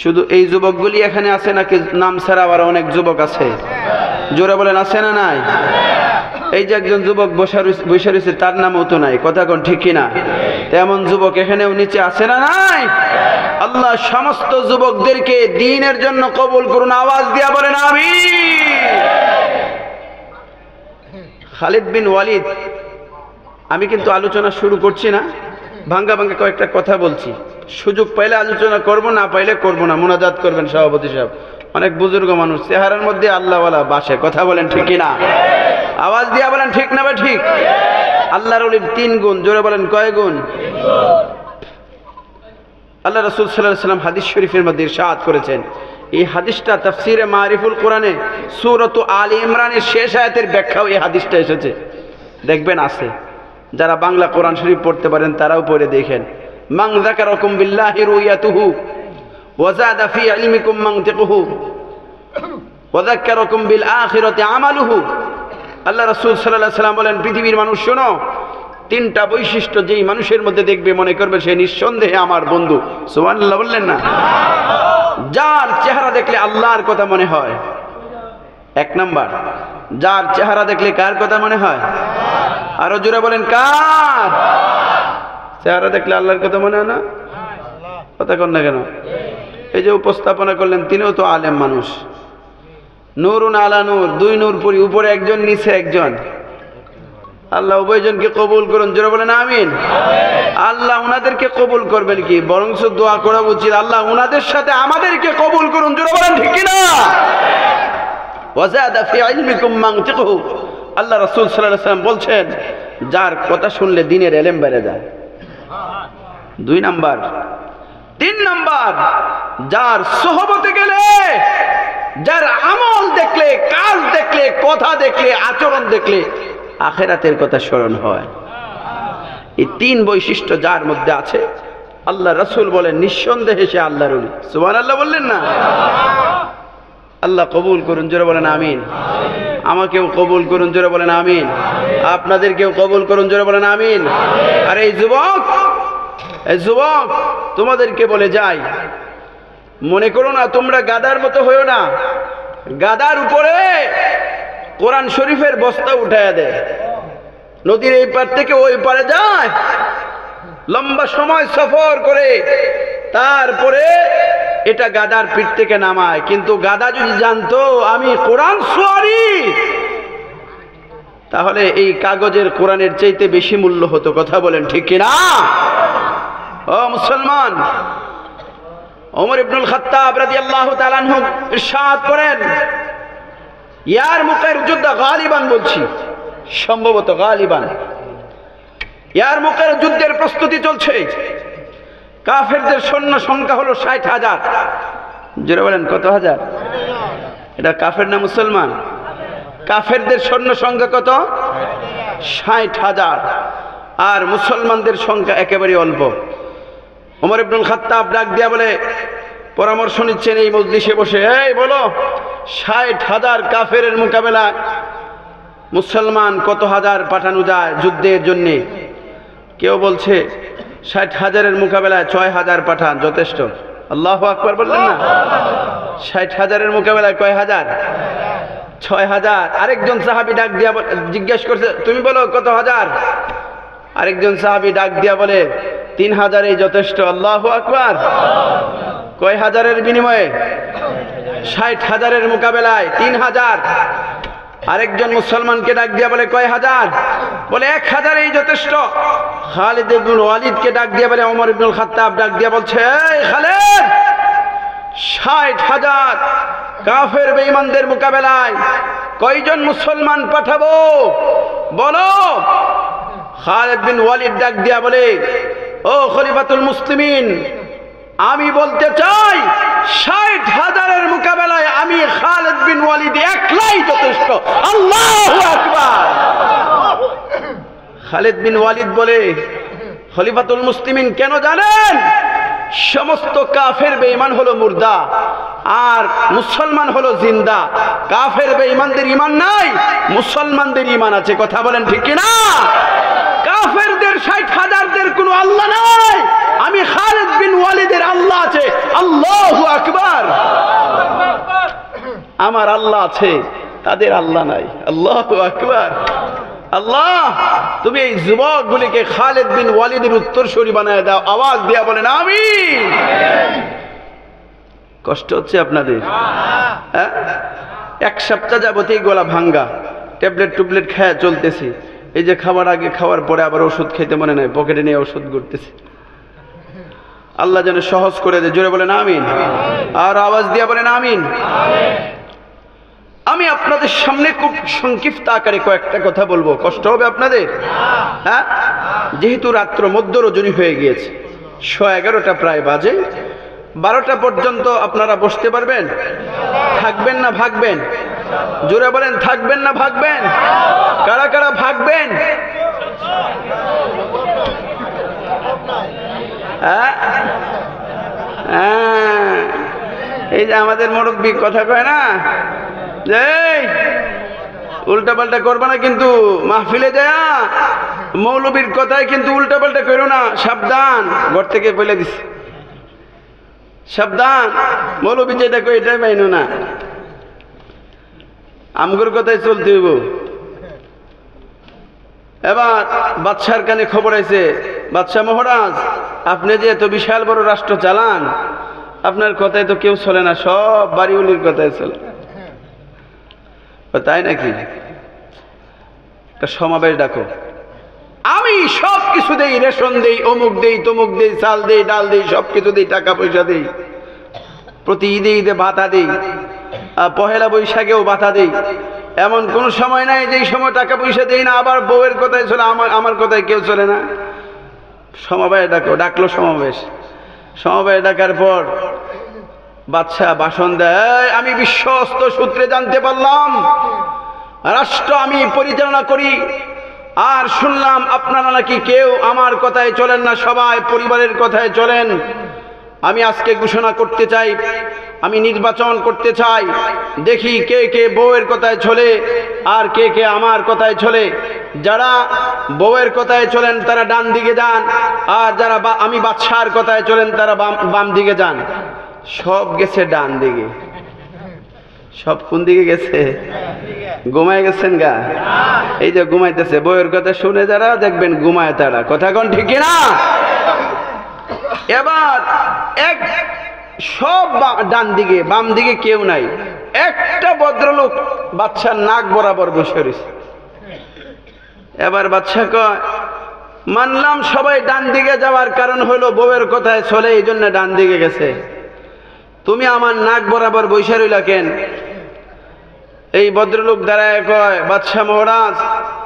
শুধু এই যুবকগুলি এখানে আছে নাকি নাম ছাড়া আবার অনেক যুবক আছে? জোরে বলেন আছে না নাই? এই যে একজন যুবক বসে রয়েছে, তার নামও তো নাই। কথা কোন ঠিক কিনা? তেমন যুবক এখানেও নিচে আছে না নাই? আল্লাহ সমস্ত যুবকদেরকে দ্বীনের জন্য কবুল করুন। আওয়াজ দিয়া বলেন আমিন। খালিদ বিন ওয়ালিদ, আমি কিন্তু আলোচনা শুরু করছি না, ভাঙ্গা ভাঙ্গা কয়েকটা কথা বলছি। সুযোগ পাইলে আলোচনা করব, না পাইলে করব না। মুনাজাত করবেন সভাপতি সাহেব। অনেক বুজুর্গ মানুষ, চেহারার মধ্যে আল্লাহওয়ালা বাসে। কথা বলেন ঠিক কিনা? আওয়াজ দিয়া বলেন ঠিক না ভাই? ঠিক। আল্লাহর ওলির 3 গুণ। জোরে বলেন কয় গুণ? আল্লাহ রাসূল সাল্লাল্লাহু আলাইহি ওয়াসাল্লাম হাদিস শরীফের মধ্যে ইরশাদ করেছেন, এই হাদিসটা তাফসীরে মারিফুল কোরআনে সূরাতু আলী ইমরানের শেষ আয়াতের ব্যাখ্যাও এই হাদিসটা এসেছে। দেখবেন আছে, যারা বাংলা কোরআন শরীফ পড়তে পারেন তারাও পড়ে দেখেন। মান যাকারাকুম বিল্লাহি রুয়াতুহু ওয়া যাদা ফি ইলমিকুম মানতিকুহু ওয়া যাকারাকুম বিল আখিরাতি আমালুহু। আল্লাহ রাসূল সাল্লাল্লাহু আলাইহি ওয়াসাল্লাম বলেন, পৃথিবীর মানুষ শোনো, 3টা বৈশিষ্ট্য যেই মানুষের মধ্যে দেখবে মনে করবে সে নিঃসন্দেহে আমার বন্ধু। সুবহানাল্লাহ বললেন না? যার চেহারা দেখলে আল্লাহর কথা মনে হয়। 1 নাম্বার, যার চেহারা দেখলে কার কথা মনে হয়? আরো জোরে বলেন কার? চেহারা দেখলে আল্লাহর কথা মনে হয় না? কথা কন না কেন? এই যে উপস্থাপনা করলেন, তিনিও তো আলেম মানুষ। নূরুন আলা নূর, 2 নূর পরি, উপরে একজন নিচে একজন। আল্লাহ উভয়জনকে কবুল করুন। জোরে বলেন আমিন। আল্লাহ উনাদেরকে কবুল করবেন কি, বরঞ্চ দোয়া করা উচিত, আল্লাহ উনাদের সাথে আমাদেরকে কবুল করুন। জোরে বলেন ঠিক কিনা? ওয়াজাদা ফি ইলমিকুম মানতিকুহু। আল্লাহ রাসূল সাল্লাল্লাহু আলাইহি ওয়াসাল্লাম বলছেন, যার কথা শুনলে দ্বীনের ইলম বেড়ে যায়। 2 নাম্বার। 3 নাম্বার, যার সোহবতে গেলে, যার আমল দেখলে, কাজ দেখলে, কথা দেখলে, আচরণ দেখলে আখিরাতের কথা স্মরণ হয়। এই 3 বৈশিষ্ট্য যার মধ্যে আছে, আল্লাহ রাসূল বলেন নিঃসন্দেহে সে আল্লাহর ওলি। সুবহানাল্লাহ বললেন না? আল্লাহ কবুল করুন, জোরে বলেন আমিন। আমাকেও কবুল করুন, জোরে বলেন আমিন। আপনাদেরকেও কবুল করুন, জোরে বলেন আমিন। আর এই যুবক তোমাদেরকে বলে যাই, মনে করো না তোমরা গাদার মতো হয়েও না। গাদার উপরে কোরআন শরীফের বস্তা উঠায়া দেয়, নদীর এই পার থেকে ওই পারে যায়, লম্বা সময় সফর করে তারপরে এটা গাদার পিঠ থেকে নামায়। কিন্তু গাদা যদি জানতো আমি কোরআন সোয়ারি, তাহলে এই কাগজের কোরআনের চাইতে বেশি মূল্য হতো। কথা বলেন ঠিক কিনা? ও মুসলমান, ওমর ইবনুল খাত্তাব রাদিয়াল্লাহু তাআলা আনহু ইরশাদ করেন, ইয়ারমুকের যুদ্ধ গালিবান, বলছি সম্ভবত গালিবান, ইয়ারমুকের যুদ্ধের প্রস্তুতি চলছে। কাফেরদের সৈন্য সংখ্যা হলো 60,000। জোরে বলেন কত হাজার? এটা কাফের না মুসলমান? কাফেরদের সৈন্য সংখ্যা কত? 60,000। আর মুসলমানদের সংখ্যা একেবারে অল্প। ওমর ইবনুল খাত্তাব ডাক দিয়া বলে, পরামর্শ নিচ্ছেন এই মজলিসে বসে, এই বলো 60,000 কাফেরের মোকাবেলায় মুসলমান কত হাজার পাঠানো যায় যুদ্ধের জন্য? কেউ বলছে 60,000-এর মোকাবেলায় 6,000 পাঠান যথেষ্ট। আল্লাহু আকবার বললেন না? 60,000-এর মোকাবেলায় কয় হাজার? 6,000। আরেকজন সাহাবী ডাক দিয়া জিজ্ঞেস করছে, তুমি বলো কত হাজার? আরেকজন সাহাবী ডাক দিয়া বলে 3,000-এই যথেষ্ট। আল্লাহু আকবার। কয় হাজারের বিনিময়ে? 60,000-এর মোকাবেলায় 3,000। আরেকজন মুসলমানকে ডাক দিয়া বলে কয় হাজার? বলে 1,000-এই যথেষ্ট। খালিদ ইবনে ওয়ালিদকে ডাক দিয়া বলে, ওমর ইবনুল খাত্তাব ডাক দিয়া বলছে, এই খালিদ, 60,000 কাফের বেঈমানদের মোকাবেলায় কয়জন মুসলমান পাঠাবো বলো? খালিদ বিন ওয়ালিদ ডাক দিয়া বলে, ও খলিফাতুল মুসলিমিন, আমি বলতে চাই 60,000-এর মোকাবেলায় আমি খালিদ বিন ওয়ালিদ একলাই যথেষ্ট। আল্লাহু আকবার। খালিদ বিন ওয়ালিদ বলে, খলিফাতুল মুসলিমিন কেন জানেন? সমস্ত কাফের বেঈমান হলো মুর্দা আর মুসলমান হলো জিন্দা। কাফের বেঈমানদের ঈমান নাই, মুসলমানদের ঈমান আছে। কথা বলেন ঠিক কি না? কাফেরদের 60,000-দের কোনো আল্লাহ নাই, আমি খালিদ বিন ওয়ালিদের আল্লাহ আছে। আল্লাহু আকবার। আমার আল্লাহ আছে, তাদের আল্লাহ নাই। আল্লাহু আকবার। আল্লাহ, তুমি এই যুবকগুলিকে খালিদ বিন ওয়ালিদের উত্তরসূরি বানায় দাও। আওয়াজ দিয়া বলেন আমিন। কষ্ট হচ্ছে আপনাদের? হ্যাঁ, 1 সপ্তাহ যাবতীয় গলা ভাঙ্গা, ট্যাবলেট খায় চলতেছি। এই যে খাবার আগে খাওয়ার পরে আবার ওষুধ খেতে মনে নাই, পকেটে নিয়ে ওষুধ ঘুরতেছি। আল্লাহ যেন সহজ করে দেয়। জোরে বলেন আমিন। আর আওয়াজ দিয়া বলেন আমিন। আমি আপনাদের সামনে খুব সংক্ষিপ্ত আকারে কয়েকটা কথা বলবো। কষ্ট হবে আপনাদের? হ্যাঁ, যেহেতু রাত্র মধ্য রজনী হয়ে গিয়েছে, 11:30 প্রায় বাজে। 12টা পর্যন্ত আপনারা বসতে পারবেন? থাকবেন না ভাগবেন? জোরে বলেন, থাকবেন না ভাগবেন? কারা কারা ভাগবেন? এই যে আমাদের মুরব্বী কথা কয় না, যে উল্টা পাল্টা করবা না কিন্তু মাহফিলে যায়, মৌলবীর কথায় কিন্তু উল্টা পাল্টা করো না, সাবধান। ঘর থেকে বলে দিছি, সাবধান। মৌলবী যেটা কই এটাই মাইনো না, আমগুর কথায় চলতে হইব। এবার বাদশার কানে খবর আছে, বাদশাহ মহারাজ, আপনি যে এত বিশাল বড় রাষ্ট্র চালান, আপনার কথায় তো কেউ চলে না, সব বাড়িউলির কথায় চলে। তাই নাকি? একটা সমাবেশ ডাকো, আমি সব কিছু দেই, রেশন দেই, অমুক দেই, তমুক দেই, চাল দেই, ডাল দেই, সব কিছু দেই, টাকা পয়সা দেই, প্রতি ঈদে ঈদে ভাতা দেই, পহেলা বৈশাখেও ভাতা দেই। এমন কোন সময় নাই যেই সময় টাকা পয়সা দেই না। আবার বউয়ের কথায় চলে, আমার কথায় কেউ চলে না। সমাবেশ ডাকো। ডাকলো সমাবেশ ডাকার পর বাদশাহ ভাষণ দেয়, আমি বিশ্বস্ত সূত্রে জানতে পারলাম রাষ্ট্র আমি পরিচালনা করি, আর শুনলাম আপনারা নাকি কেউ আমার কথায় চলেন না, সবাই পরিবারের কথায় চলেন। আমি আজকে ঘোষণা করতে চাই, আমি নির্বাচন করতে চাই, দেখি কে কে বউয়ের কথায় চলে আর কে কে আমার কথায় চলে। যারা বউয়ের কথায় চলেন তারা ডান দিকে যান, আর যারা আমি বাদশার কথায় চলেন তারা বাম দিকে যান। সব গেছে ডান দিকে। সব কোন দিকে গেছে? ঘুমায় গেছেন গা? এই যে ঘুমাইতেছে, বউয়ের কথা শুনে যারা দেখবেন ঘুমায় তারা। কথা কোন ঠিক না? এবার এক সব ডান দিকে, বাম দিকে কেউ নাই। একটা ভদ্রলোক বাদশার নাক বরাবর বসে রয়েছে। এবার বাদশা কয়, মানলাম সবাই ডান দিকে যাওয়ার কারণ হলো বউয়ের কথায় চলে, এই জন্য ডান দিকে গেছে। তুমি আমার নাক বরাবর বসে রইলা কেন? এই ভদ্রলোক দাঁড়ায় কয়, বাদশা মহারাজ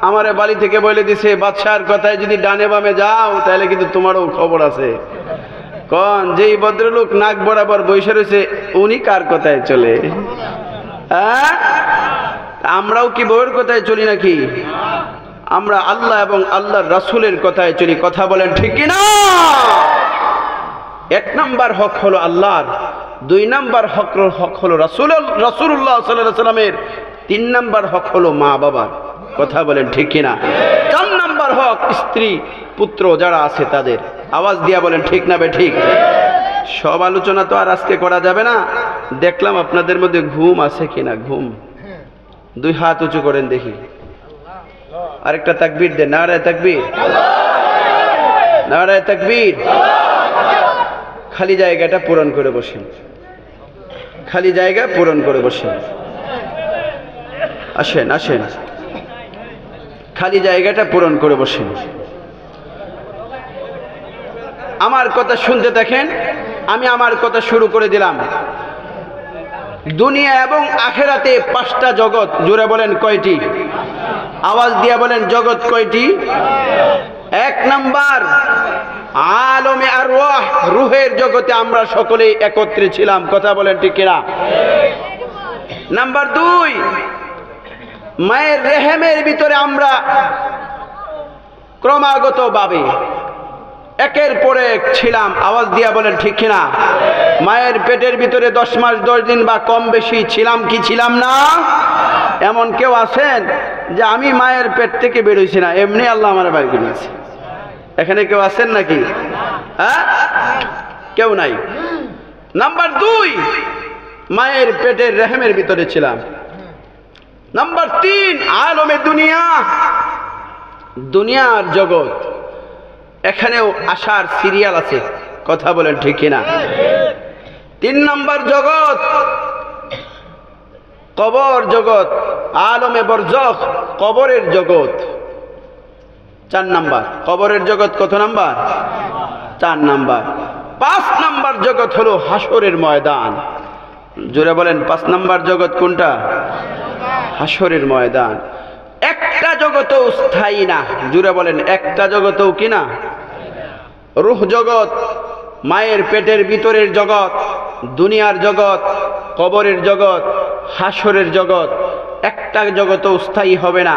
আমারে বাড়ি থেকে বলে দিছে বাদশার কথায় যদি ডানে বামে যাও তাহলে কিন্তু তোমারও খবর আছে। কন যেই ভদ্রলোক নাক বরাবর বসে রয়েছে উনি কার কথায় চলে? হ্যাঁ, আমরাও কি বউয়ের কথায় চলি নাকি? আমরা আল্লাহ এবং আল্লাহর রাসূলের কথায় চলি। কথা বলেন ঠিক কি না? এক নাম্বার হক হলো আল্লাহর, দুই নাম্বার হক হলো রাসূলুল্লাহ সাল্লাল্লাহু আলাইহি সাল্লামের, তিন নাম্বার হক হলো মা বাবার। কথা বলেন ঠিক কি না? চার নাম্বার হক স্ত্রী পুত্র যারা আছে তাদের। আওয়াজ দিয়া বলেন ঠিক না বে ঠিক? সব আলোচনা তো আর আজকে করা যাবে না। দেখলাম আপনাদের মধ্যে ঘুম আছে কিনা। ঘুম? দুই হাত উঁচু করেন দেখি। আরেকটা তাকবীর দেন। নারায়ে তাকবীর, নারায়ে তাকবীর। খালি জায়গাটা পূরণ করে বসেন, খালি জায়গা পূরণ করে বসেন। আসেন আসেন, খালি জায়গাটা পূরণ করে বসেন। আমার কথা শুনতে দেখেন, আমি আমার কথা শুরু করে দিলাম। দুনিয়া এবং আখেরাতে পাঁচটা জগৎ। জোরে বলেন কয়টি? আওয়াজ দিয়া বলেন জগৎ কয়টি? এক নাম্বার আলমে আরওয়াহ, রূহের জগতে আমরা সকলেই একত্রে ছিলাম। কথা বলেন ঠিক কিনা? নাম্বার দুই, মায়ের রেহেমের ভিতরে আমরা ক্রমাগত ভাবে একের পরে এক ছিলাম। আওয়াজ দিয়া বলেন ঠিক কিনা? মায়ের পেটের ভিতরে 10 মাস 10 দিন বা কম বেশি ছিলাম কি ছিলাম না? এমন কেউ আছেন যে আমি মায়ের পেট থেকে বেরোইছি না, এমনি আল্লাহ আমার বাইর করেছে? এখানে কেউ আছেন নাকি? হ্যাঁ, কেউ নাই। নাম্বার দুই, মায়ের পেটের রেহেমের ভিতরে ছিলাম। নাম্বার তিন, আলমে দুনিয়া, দুনিয়ার জগৎ, এখানেও আসার সিরিয়াল আছে। কথা বলেন ঠিক কিনা? তিন নাম্বার জগৎ কবর জগৎ, আলমে বরজখ, কবরের জগৎ। 4 নাম্বার কবরের জগৎ। কত নাম্বার? 4 নাম্বার। 5 নাম্বার জগৎ হলো হাসরের ময়দান। জোরে বলেন 5 নাম্বার জগৎ কোনটা? হাসরের ময়দান। একটা জগতও স্থায়ী না। জোরে বলেন একটা জগতও কি না? রূহ জগৎ, মায়ের পেটের ভিতরের জগৎ, দুনিয়ার জগৎ, কবরের জগৎ, হাসরের জগৎ, একটা জগতও স্থায়ী হবে না।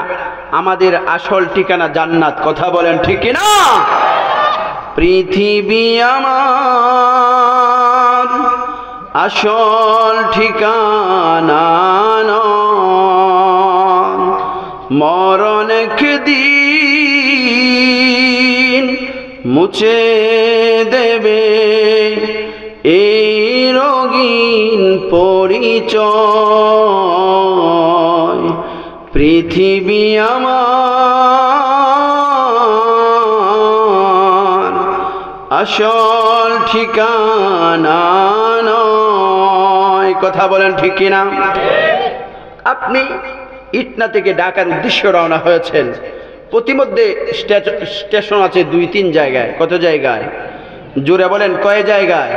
আমাদের আসল ঠিকানা জান্নাত। কথা বলেন ঠিক কি না? পৃথিবী আমার আসল ঠিকানা নয়, মরণ একদিন মুছে দেবে এই রঙিন পরিচয়। পৃথিবী আমার আসল ঠিকানা নয়। কথা বলেন ঠিক কিনা? আপনি ইটনা থেকে ঢাকার উদ্দেশ্যে রওনা হয়েছেন। প্রতিমধ্যে স্টেশন আছে 2-3 জায়গায়। কত জায়গায়? জোরে বলেন কয় জায়গায়?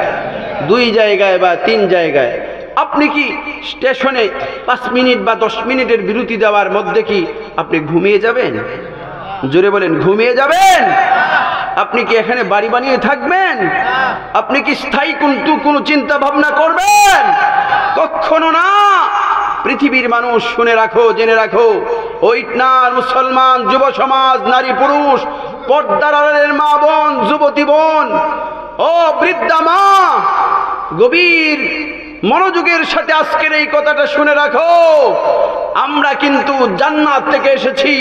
2 জায়গায় বা 3 জায়গায়। আপনি কি স্টেশনে 5 মিনিট বা 10 মিনিটের বিরতি দেওয়ার মধ্যে কি আপনি ঘুমিয়ে যাবেন? জোরে বলেন ঘুমিয়ে যাবেন? আপনি কি এখানে বাড়ি বানিয়ে থাকবেন? আপনি কি স্থায়ী কোনো চিন্তা ভাবনা করবেন? কখনো না। পৃথিবীর মানুষ শুনে রাখো, জেনে রাখো, ওই ইটনার মুসলমান যুব সমাজ, নারী পুরুষ, পর্দার আড়ালের মা বোন, যুবতী বোন, ও বৃদ্ধা মা, গভীর মনোযোগের সাথে আজকের এই কথাটা শুনে রাখো। আমরা কিন্তু জান্নাত থেকে এসেছি,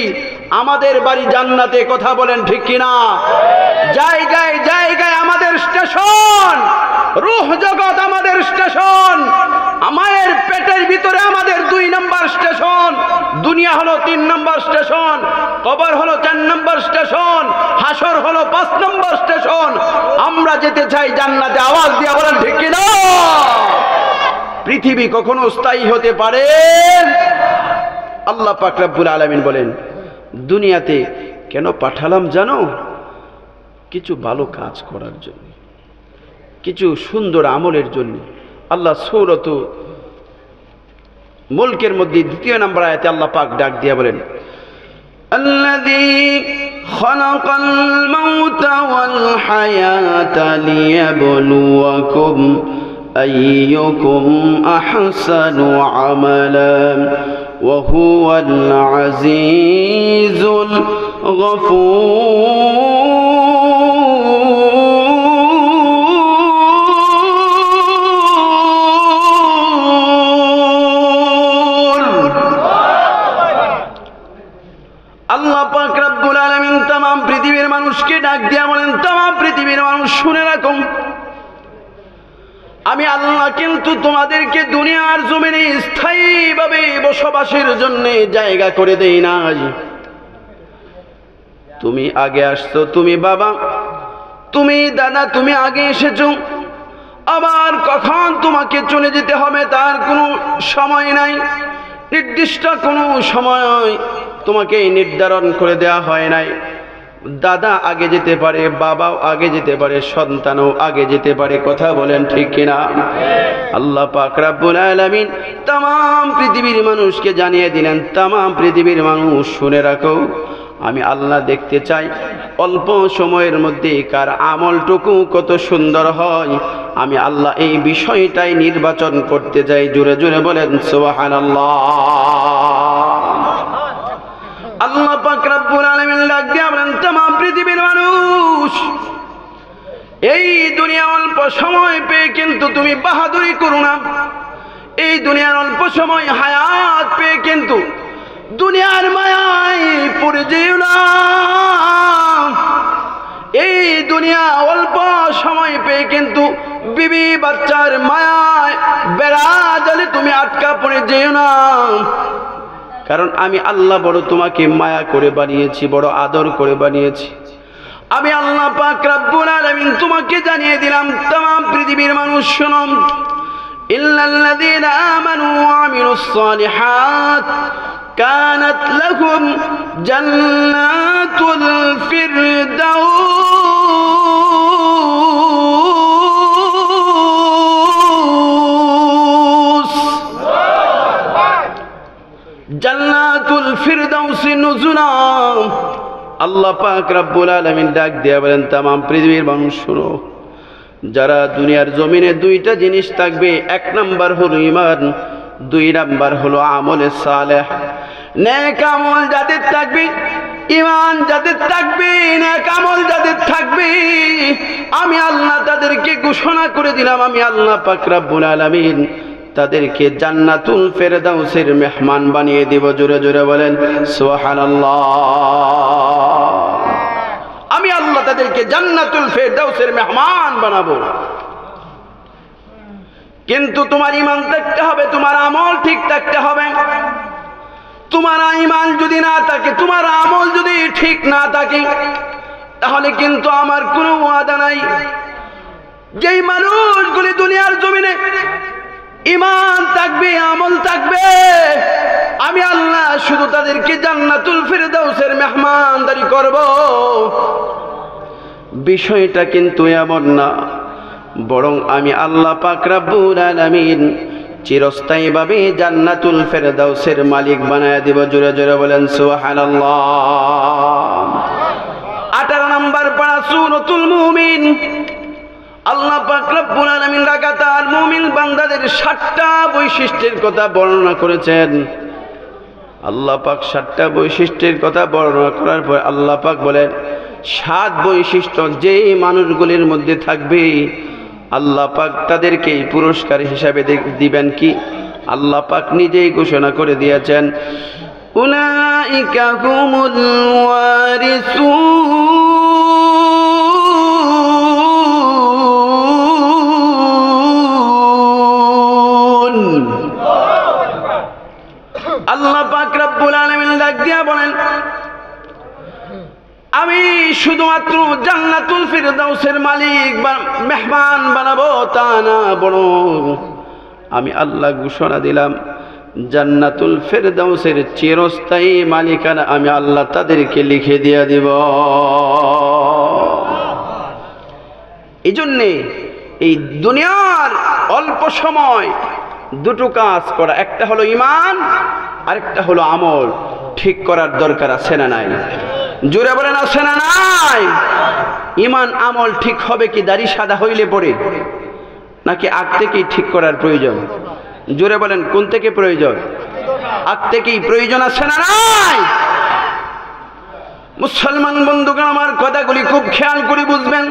আমাদের বাড়ি জান্নাতে, কথা বলেন ঠিক কিনা? জায়গায় জায়গায় আমাদের স্টেশন, রূহ জগৎ আমাদের স্টেশন, মায়ের পেটের ভিতরে আমাদের 2 নম্বর স্টেশন, দুনিয়া হলো 3 নম্বর স্টেশন, কবর হলো 4 নম্বর স্টেশন, হাসর হলো 5 নম্বর স্টেশন। আমরা যেতে চাই জান্নাতে, আওয়াজ দিয়ে বলেন ঠিক কিনা? পৃথিবী কখনো স্থায়ী হতে পারে? আল্লাহ পাক রব্বুল আলামিন বলেন, দুনিয়াতে কেন পাঠালাম জানো? কিছু ভালো কাজ করার জন্য, কিছু সুন্দর আমলের জন্য। আল্লাহ সূরাত মুলকের মধ্যে 2 নম্বর আয়াতে আল্লাহ পাক ডাক দিয়ে বলেন, আল্লাযী খালাকাল মাউতা ওয়াল হায়াতা লিয়াবলুয়াকুম আইয়ুকুম আহসানু আমালা ওয়া হুয়াল আজিজুল গফুর। আল্লাহ পাক রব্বুল আলামিন तमाम পৃথিবীর মানুষকে ডাক দিয়া বলেন, तमाम পৃথিবীর মানুষ শুনে রাখো, আমি আল্লাহ কিন্তু তোমাদেরকে দুনিয়ার জমিনে স্থায়ীভাবে বসবাসের জন্য জায়গা করে দেই নাই। তুমি আগে আসছো, তুমি বাবা, তুমি দাদা, তুমি আগে এসেছো, আবার কখন তোমাকে চলে যেতে হবে তার কোনো সময় নাই, নির্দিষ্ট কোনো সময় তোমাকে নির্ধারণ করে দেওয়া হয় নাই। দাদা আগে যেতে পারে, বাবাও আগে যেতে পারে, সন্তানও আগে যেতে পারে, কথা বলেন ঠিক কিনা? আল্লাহ পাক রব্বুল আলামিন तमाम পৃথিবীর মানুষকে জানিয়ে দিলেন, तमाम পৃথিবীর মানুষ শুনে রাখো, আমি আল্লাহ দেখতে চাই অল্প সময়ের মধ্যে কার আমলটুকু কত সুন্দর হয়। আমি আল্লাহ এই বিষয়টাই নির্বাচন করতে চাই। জোরে জোরে বলেন সুবহানাল্লাহ। আল্লাহ পাক রব্বুল আলামিন ডাক দিয়ে বলেন, तमाम পৃথিবীর মানুষ, এই দুনিয়া অল্প সময় পেয়ে কিন্তু তুমি বাহাদুরি করো না। এই দুনিয়ার অল্প সময় হায়াত পেয়ে কিন্তু দুনিয়ার মায়ায় পড়ে যেও না। এই দুনিয়া অল্প সময় পেয়ে কিন্তু বিবি বাচ্চার মায়ায় বেড়া জালে তুমি আটকা পড়ে যেও না। কারণ আমি আল্লাহ বড় তোমাকে মায়া করে বানিয়েছি, বড় আদর করে বানিয়েছি। আমি আল্লাহ পাক রব্বুল আলামিন তোমাকে জানিয়ে দিলাম, तमाम পৃথিবীর মানুষ শোনো, ইল্লাল্লাযীনা আমানু ওয়া আমিলুস সালিহাত কানাত লাহুম জান্নাতুল ফিরদাউস, জান্নাতুল ফিরদাউস নুজুলা। আল্লাহ পাক রব্বুল আলামিন ডাক দিয়া বলেন, तमाम পৃথিবীর মানুষ শোনো, যারা দুনিয়ার জমিনে 2টা জিনিস থাকবে, 1 নাম্বার হলো ঈমান, 2 নাম্বার হলো আমলে সালেহ। নেক আমল যাদের থাকবে, ঈমান যাদের থাকবে, নেক আমল যাদের থাকবে, আমি আল্লাহ তাদেরকে ঘোষণা করে দিলাম, আমি আল্লাহ পাক রব্বুল আলামিন তাদেরকে জান্নাতুল ফেরদাউসের মেহমান বানিয়ে দিব। জোরে জোরে বলেন সুবহানাল্লাহ। আমি আল্লাহ তাদেরকে জান্নাতুল ফেরদাউসের মেহমান বানাবো। কিন্তু তোমার ঈমান থাকতে হবে, তোমার আমল ঠিক থাকতে হবে। তোমার ঈমান যদি না থাকে, তোমার আমল যদি ঠিক না থাকে, তাহলে কিন্তু আমার কোনো ওয়াদা নাই। যেই মানুষগুলি দুনিয়ার জমিনে ঈমান থাকবে, আমল থাকবে, আমি আল্লাহ শুধু তাদেরকে জান্নাতুল ফিরদাউসের মেহমানদারি করব। বিষয়টা কিন্তু এমন না, বরং আমি আল্লাহ পাক রব্বুল আলামিন চিরস্থায়ীভাবে জান্নাতুল ফিরদাউসের মালিক বানায় দিব। জোরে জোরে বলেন সুবহানাল্লাহ। 18 নম্বর পারা সূরাতুল মুমিন। আল্লাহ পাক রব্বুল আলামিন লাগাতার মুমিন বান্দাদের 7টা বৈশিষ্ট্যের কথা বর্ণনা করেছেন। আল্লাহ পাক 7টা বৈশিষ্ট্যের কথা বর্ণনা করার পর আল্লাহ পাক বলেন, 7 বৈশিষ্ট্য যে মানুষগুলির মধ্যে থাকবে আল্লাহ পাক তাদেরকে পুরস্কার হিসাবে দিবেন কি আল্লাহ পাক নিজেই ঘোষণা করে দিয়েছেন উলাইকা হুমুল ওয়ারিসুন। আল্লাহ পাক রব্বুল আলামিন ডাক দিয়া বলেন আমি শুধুমাত্র জান্নাতুল ফিরদাউসের মালিক বা মেহমান বানাবো তা না, বরং আমি আল্লাহ ঘোষণা দিলাম জান্নাতুল ফিরদাউসের চিরস্থায়ী মালিকানা আমি আল্লাহ তাদেরকে লিখে দিয়ে দিব। এই জন্যে এই দুনিয়ার অল্প সময় দুটো কাজ করা, একটা হলো ঈমান আর একটা হলো আমল ঠিক করার দরকার আছে না নাই? জোরে বলেন আছে না নাই? ঈমান আমল ঠিক হবে কি দাড়ি সাদা হইলে পরে, নাকি আগ থেকেই ঠিক করার প্রয়োজন? জোরে বলেন কোন থেকে প্রয়োজন? আগ থেকেই প্রয়োজন আছে না নাই? মুসলমান বন্ধুগণ আমার কথাগুলি খুব খেয়াল করে বুঝবেন।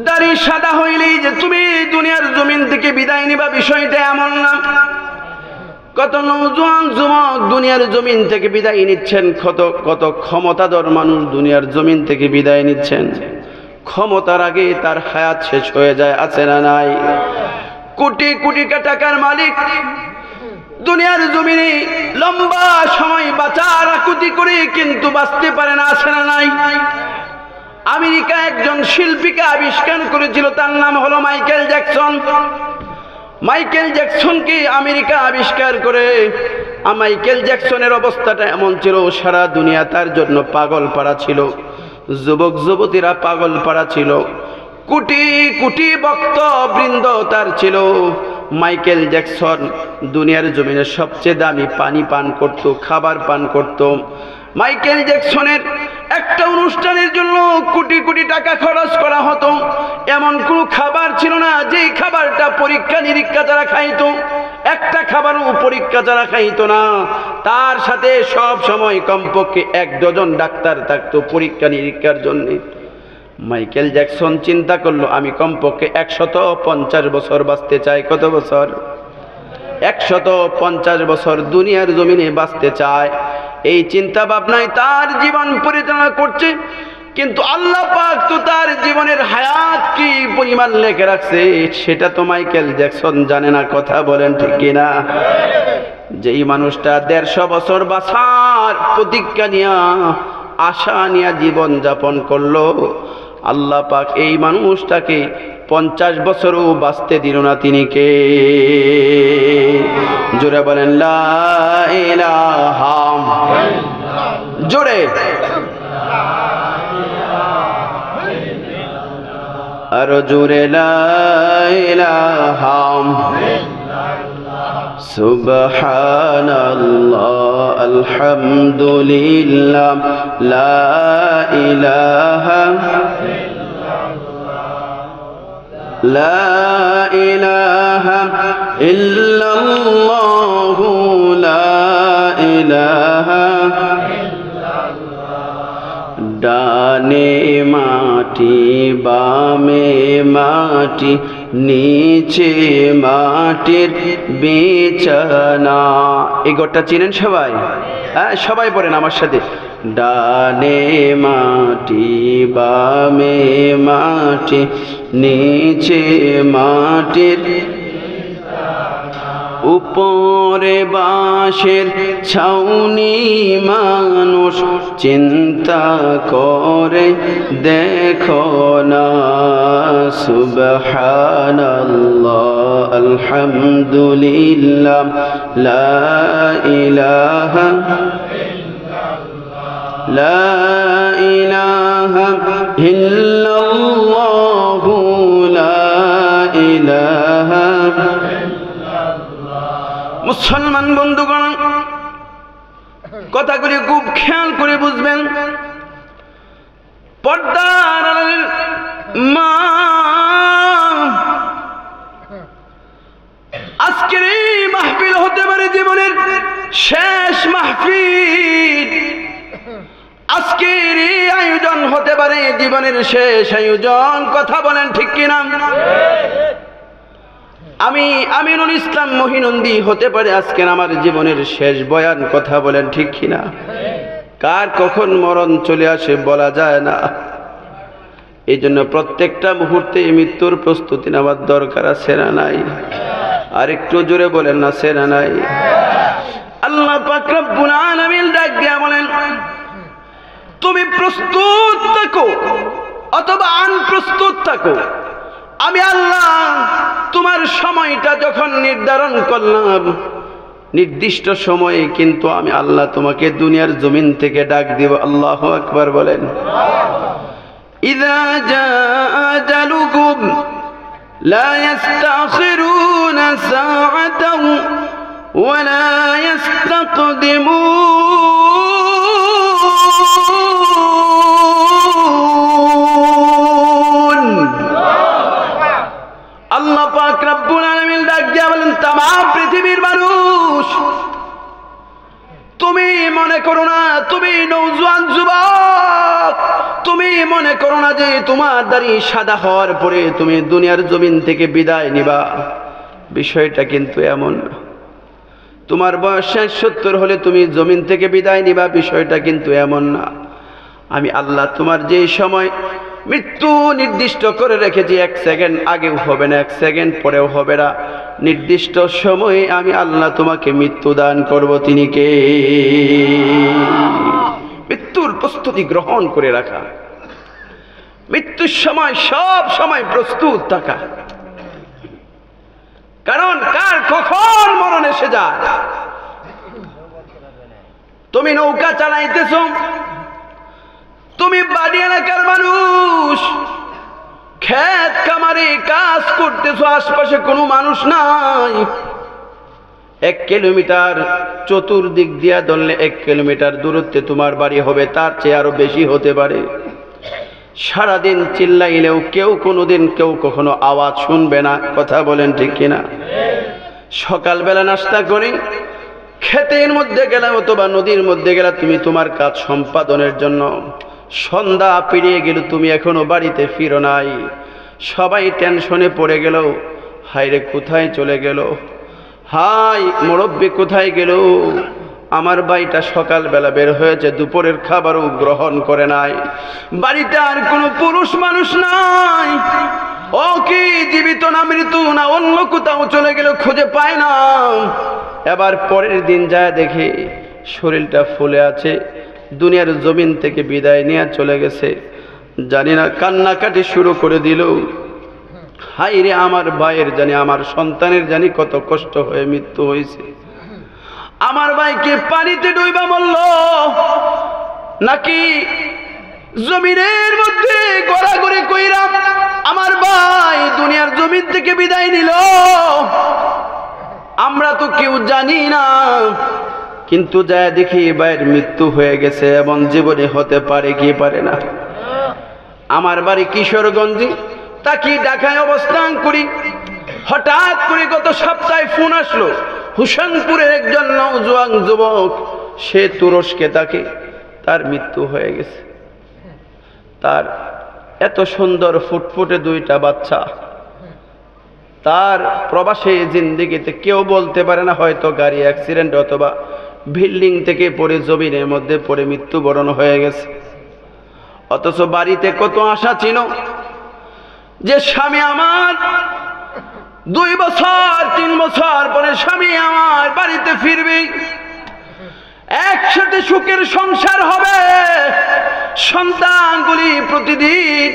দাড়ি সাদা হইলেই যে তুমি দুনিয়ার জমিন থেকে বিদায় নিবা বিষয়টা এমন না। কত নওজোয়ান যুবক দুনিয়ার জমিন থেকে বিদায় নিচ্ছেন, কত ক্ষমতাধর মানুষ দুনিয়ার জমিন থেকে বিদায় নিচ্ছেন। ক্ষমতার আগে তার হায়াত শেষ হয়ে যায়, আছে না নাই? কোটি কোটি টাকার মালিক দুনিয়ার জমিনে লম্বা সময় বাঁচার আকুতি করে কিন্তু বাঁচতে পারে না, আছে না নাই? আমেরিকা একজন শিল্পীকে আবিষ্কার করেছিল, তার নাম হলো মাইকেল জ্যাকসন। মাইকেল জ্যাকসনকে আমেরিকা আবিষ্কার করে মাইকেল জ্যাকসনের অবস্থাটা এমন ছিল সারা দুনিয়া তার জন্য পাগল পাড়া ছিল, যুবক যুবতীরা পাগল পাড়া ছিল, কোটি কোটি ভক্তবৃন্দ তার ছিল। মাইকেল জ্যাকসন দুনিয়ার জমিনে সবচেয়ে দামি পানি পান করত, খাবার পান করত। মাইকেল জ্যাকসনের একটা অনুষ্ঠানের জন্য কোটি কোটি টাকা খরচ করা হতো। এমন কোনো খাবার ছিল না যেই খাবারটা পরীক্ষা নিরীক্ষা যারা খাইতো, একটা খাবারও পরীক্ষা যারা খাইতো না। তার সাথে সব সময় কমপক্ষে 1 ডজন ডাক্তার থাকতো পরীক্ষা নিরীক্ষার জন্য। মাইকেল জ্যাকসন চিন্তা করলো আমি কমপক্ষে 150 বছর বাঁচতে চাই। কত বছর? 150 বছর দুনিয়ার জমিনে বাঁচতে চায়। এই চিন্তা ভাবনায় তার জীবন পরিচালনা করছে, কিন্তু আল্লাহ পাক তো তার জীবনের হায়াত কি পরিমাণ লেখে রাখছে সেটা তো মাইকেল জ্যাকসন জানে না। কথা বলেন ঠিক কিনা? যেই মানুষটা 150 বছর বাঁচার প্রতিজ্ঞা নিয়া আশা নিয়া জীবন যাপন করলো, আল্লাহ পাক এই মানুষটাকে 50 বছরও বাঁচতে দিল না। তিনি কে? জোরে বলেন লা ইলাহা, জোরে আর জোরে লা ইলাহা সুবহানাল্লাহ আলহামদুলিল্লাহ লা ইলাহা লা ইলাহা ইল্লাল্লাহু লা ইলাহা ডানে মাটি বামে মাটি নিচে মাটির বিছানা। এই ঘরটা চিনেন সবাই? হ্যাঁ, সবাই পড়েন আমার সাথে। ডানে মাটি বামে মাটি নিচে মাটির, উপরে বাঁশের ছাউনি মানুষ চিন্তা করে দেখো না। সুবহানাল্লাহ আলহামদুলিল্লাহ লা ইলাহা লা ইলাহা ইল্লাল্লাহু লা ইলাহা। মুসলমান বন্ধুগণ কথাগুলি খুব খেয়াল করে বুঝবেন। পর্দার মা, আজকের এই মাহফিল হতে পারে জীবনের শেষ মাহফিল। আজকের এই আয়োজন হতে পারে জীবনের শেষ আয়োজন। কথা বলেন ঠিক কিনা? আমি আমিনুল ইসলাম মহিনন্দী হতে পারে আজকের আমার জীবনের শেষ বয়ান। কথা বলেন ঠিক কিনা? কার কখন মরণ চলে আসে বলা যায় না। এই জন্য প্রত্যেকটা মুহূর্তে মৃত্যুর প্রস্তুতি নেওয়ার দরকার আছে না নাই? আর একটু জোরে বলেন না, আছে না নাই? আল্লাহ পাক রব্বুল আলামিন ডাক দিয়া বলেন, তুমি প্রস্তুত থাকো অথবা আনপ্রস্তুত থাকো, আমি আল্লাহ তোমার সময়টা যখন নির্ধারণ করলাম, নির্দিষ্ট সময়ে কিন্তু আমি আল্লাহ তোমাকে দুনিয়ার জমিন থেকে ডাক দিব। আল্লাহু আকবার বলেন। ইযা জাআ আজালুকুম লা ইস্তাখিরুনা সাআতাও ওয়া লা ইস্তাকদিমুন। আল্লাহ পাক রব্বুল আলামিন ডাক দিয়া বলেন, তামাম পৃথিবীর মানুষ, তুমি মনে করো না, তুমি নওজোয়ান যুবক, তুমি মনে করো না যে তোমার দাড়ি সাদা হওয়ার পরে তুমি দুনিয়ার জমিন থেকে বিদায় নিবা। বিষয়টা কিন্তু এমন না। তোমার বয়স 70 হলে তুমি জমিন থেকে বিদায় নিবা, বিষয়টা কিন্তু এমন না। আমি আল্লাহ তোমার যেই সময় মৃত্যু নির্দিষ্ট করে রেখেছি, 1 সেকেন্ড আগেও হবে না, 1 সেকেন্ড পরেও হবে না, নির্দিষ্ট সময়ে আমি আল্লাহ তোমাকে মৃত্যু দান করব। তিনি কে? মৃত্যুর প্রস্তুতি গ্রহণ করে রাখা, মৃত্যুর সময় সব সময় প্রস্তুত থাকা। কারণ কার কখন মরণ এসে যায়। তুমি নৌকা চালাইতেছ, তুমি বাড়ি এলাকার মানুষ, ক্ষেত খামারে কাজ করতেছো, আশপাশে কোনো মানুষ নাই। 1 কিলোমিটার চতুর্দিক দিয়া ধরলে 1 কিলোমিটার দূরত্বে তোমার বাড়ি হবে, তার চেয়ে আরো বেশি হতে পারে। সারাদিন চিল্লাইলেও কেউ কোনোদিন কেউ কখনো আওয়াজ শুনবে না। কথা বলেন ঠিক কিনা? সকালবেলা নাস্তা করে ক্ষেতের মধ্যে গেলে অথবা নদীর মধ্যে গেলে তুমি তোমার কাজ সম্পাদনের জন্য, সন্ধ্যা পেরিয়ে গেল, তুমি এখনো বাড়িতে ফিরো নাই। সবাই টেনশনে পড়ে গেল, হায় রে কোথায় চলে গেল, হাই মুরব্বি কোথায় গেল, আমার ভাইটা সকালবেলা বের হয়েছে, দুপুরের খাবারও গ্রহণ করে নাই, বাড়িতে আর কোনো পুরুষ মানুষ নাই, ও কি জীবিত না মৃত না অন্য কোথাও চলে গেল, খুঁজে পায় না। এবার পরের দিন যায় দেখে শরীরটা ফুলে আছে, দুনিয়ার জমিন থেকে বিদায় নিয়ে চলে গেছে। জানি না কান্নাকাটি শুরু করে দিল, হাই রে আমার ভাইয়ের জানি, আমার সন্তানের জানি কত কষ্ট হয়ে মৃত্যু হয়েছে। আমার ভাইকে পানিতে ডুইবা মরল নাকি জমিনের মধ্যে গড়াগড়ি কইরা আমার ভাই দুনিয়ার জমিন থেকে বিদায় নিল, আমরা তো কেউ জানি না। কিন্তু যা দেখি ভাইয়ের মৃত্যু হয়ে গেছে এবং জীবনে হতে পারে কি পারে না। আমার বাড়ি কিশোরগঞ্জে, তাকে ঢাকায় অবস্থান করি। হঠাৎ করে গত সপ্তাহে ফোন আসলো, হুসেনপুরের একজন নওজোয়ান যুবক, সে তুরস্কে থাকে, তার মৃত্যু হয়ে গেছে। তার এত সুন্দর ফুটফুটে 2টা বাচ্চা, তার প্রবাসী জিন্দেগিতে কেউ বলতে পারে না হয়তো গাড়ি অ্যাক্সিডেন্ট অথবা বিল্ডিং থেকে পড়ে জমিনের মধ্যে পড়ে মৃত্যুবরণ হয়ে গেছে। অথচ বাড়িতে কত আশা ছিল যে স্বামী আমার 2 বছর 3 বছর পরে স্বামী আমার বাড়িতে ফিরবে, একসাথে সুখের সংসার হবে। সন্তানগুলি প্রতিদিন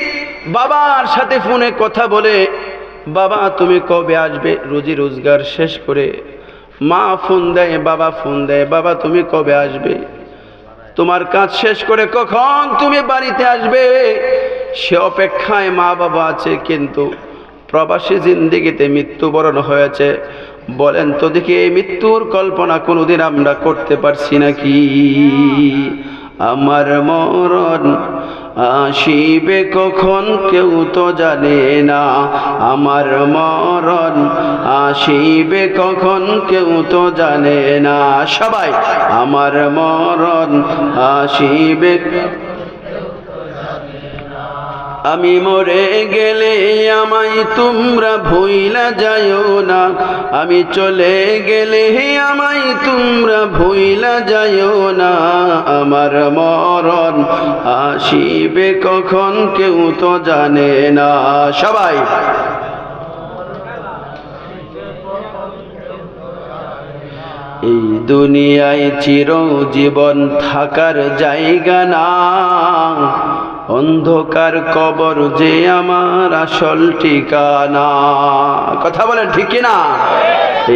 বাবার সাথে ফোনে কথা বলে, বাবা তুমি কবে আসবে, রুজি রোজগার শেষ করে। মা ফোন দেয়, বাবা ফোন দেয়, বাবা তুমি কবে আসবে, তোমার কাজ শেষ করে কখন তুমি বাড়িতে আসবে। সে অপেক্ষায় মা বাবা আছে, কিন্তু প্রবাসী জিন্দেগিতে মৃত্যুবরণ হয়েছে। বলেন তো দেখি, এই মৃত্যুর কল্পনা কোনোদিন আমরা করতে পারছি নাকি? আমার মরণ আসিবে কখন কেউ তো জানে না, আমার মরণ আসিবে কখন কেউ তো জানে না। সবাই, আমার মরণ আসিবে, আমি মরে গেলে আমায় তোমরা ভুইলা যাইও না, আমি চলে গেলে আমায় তোমরা ভুইলা যাইও না, আমার মরণ আসিবে কখন কেউ তো জানে না। সবাই, এই দুনিয়ায় চিরজীবন থাকার জায়গা না, অন্ধকার কবর যে আমার আসল ঠিকানা। কথা বলেন ঠিক কিনা?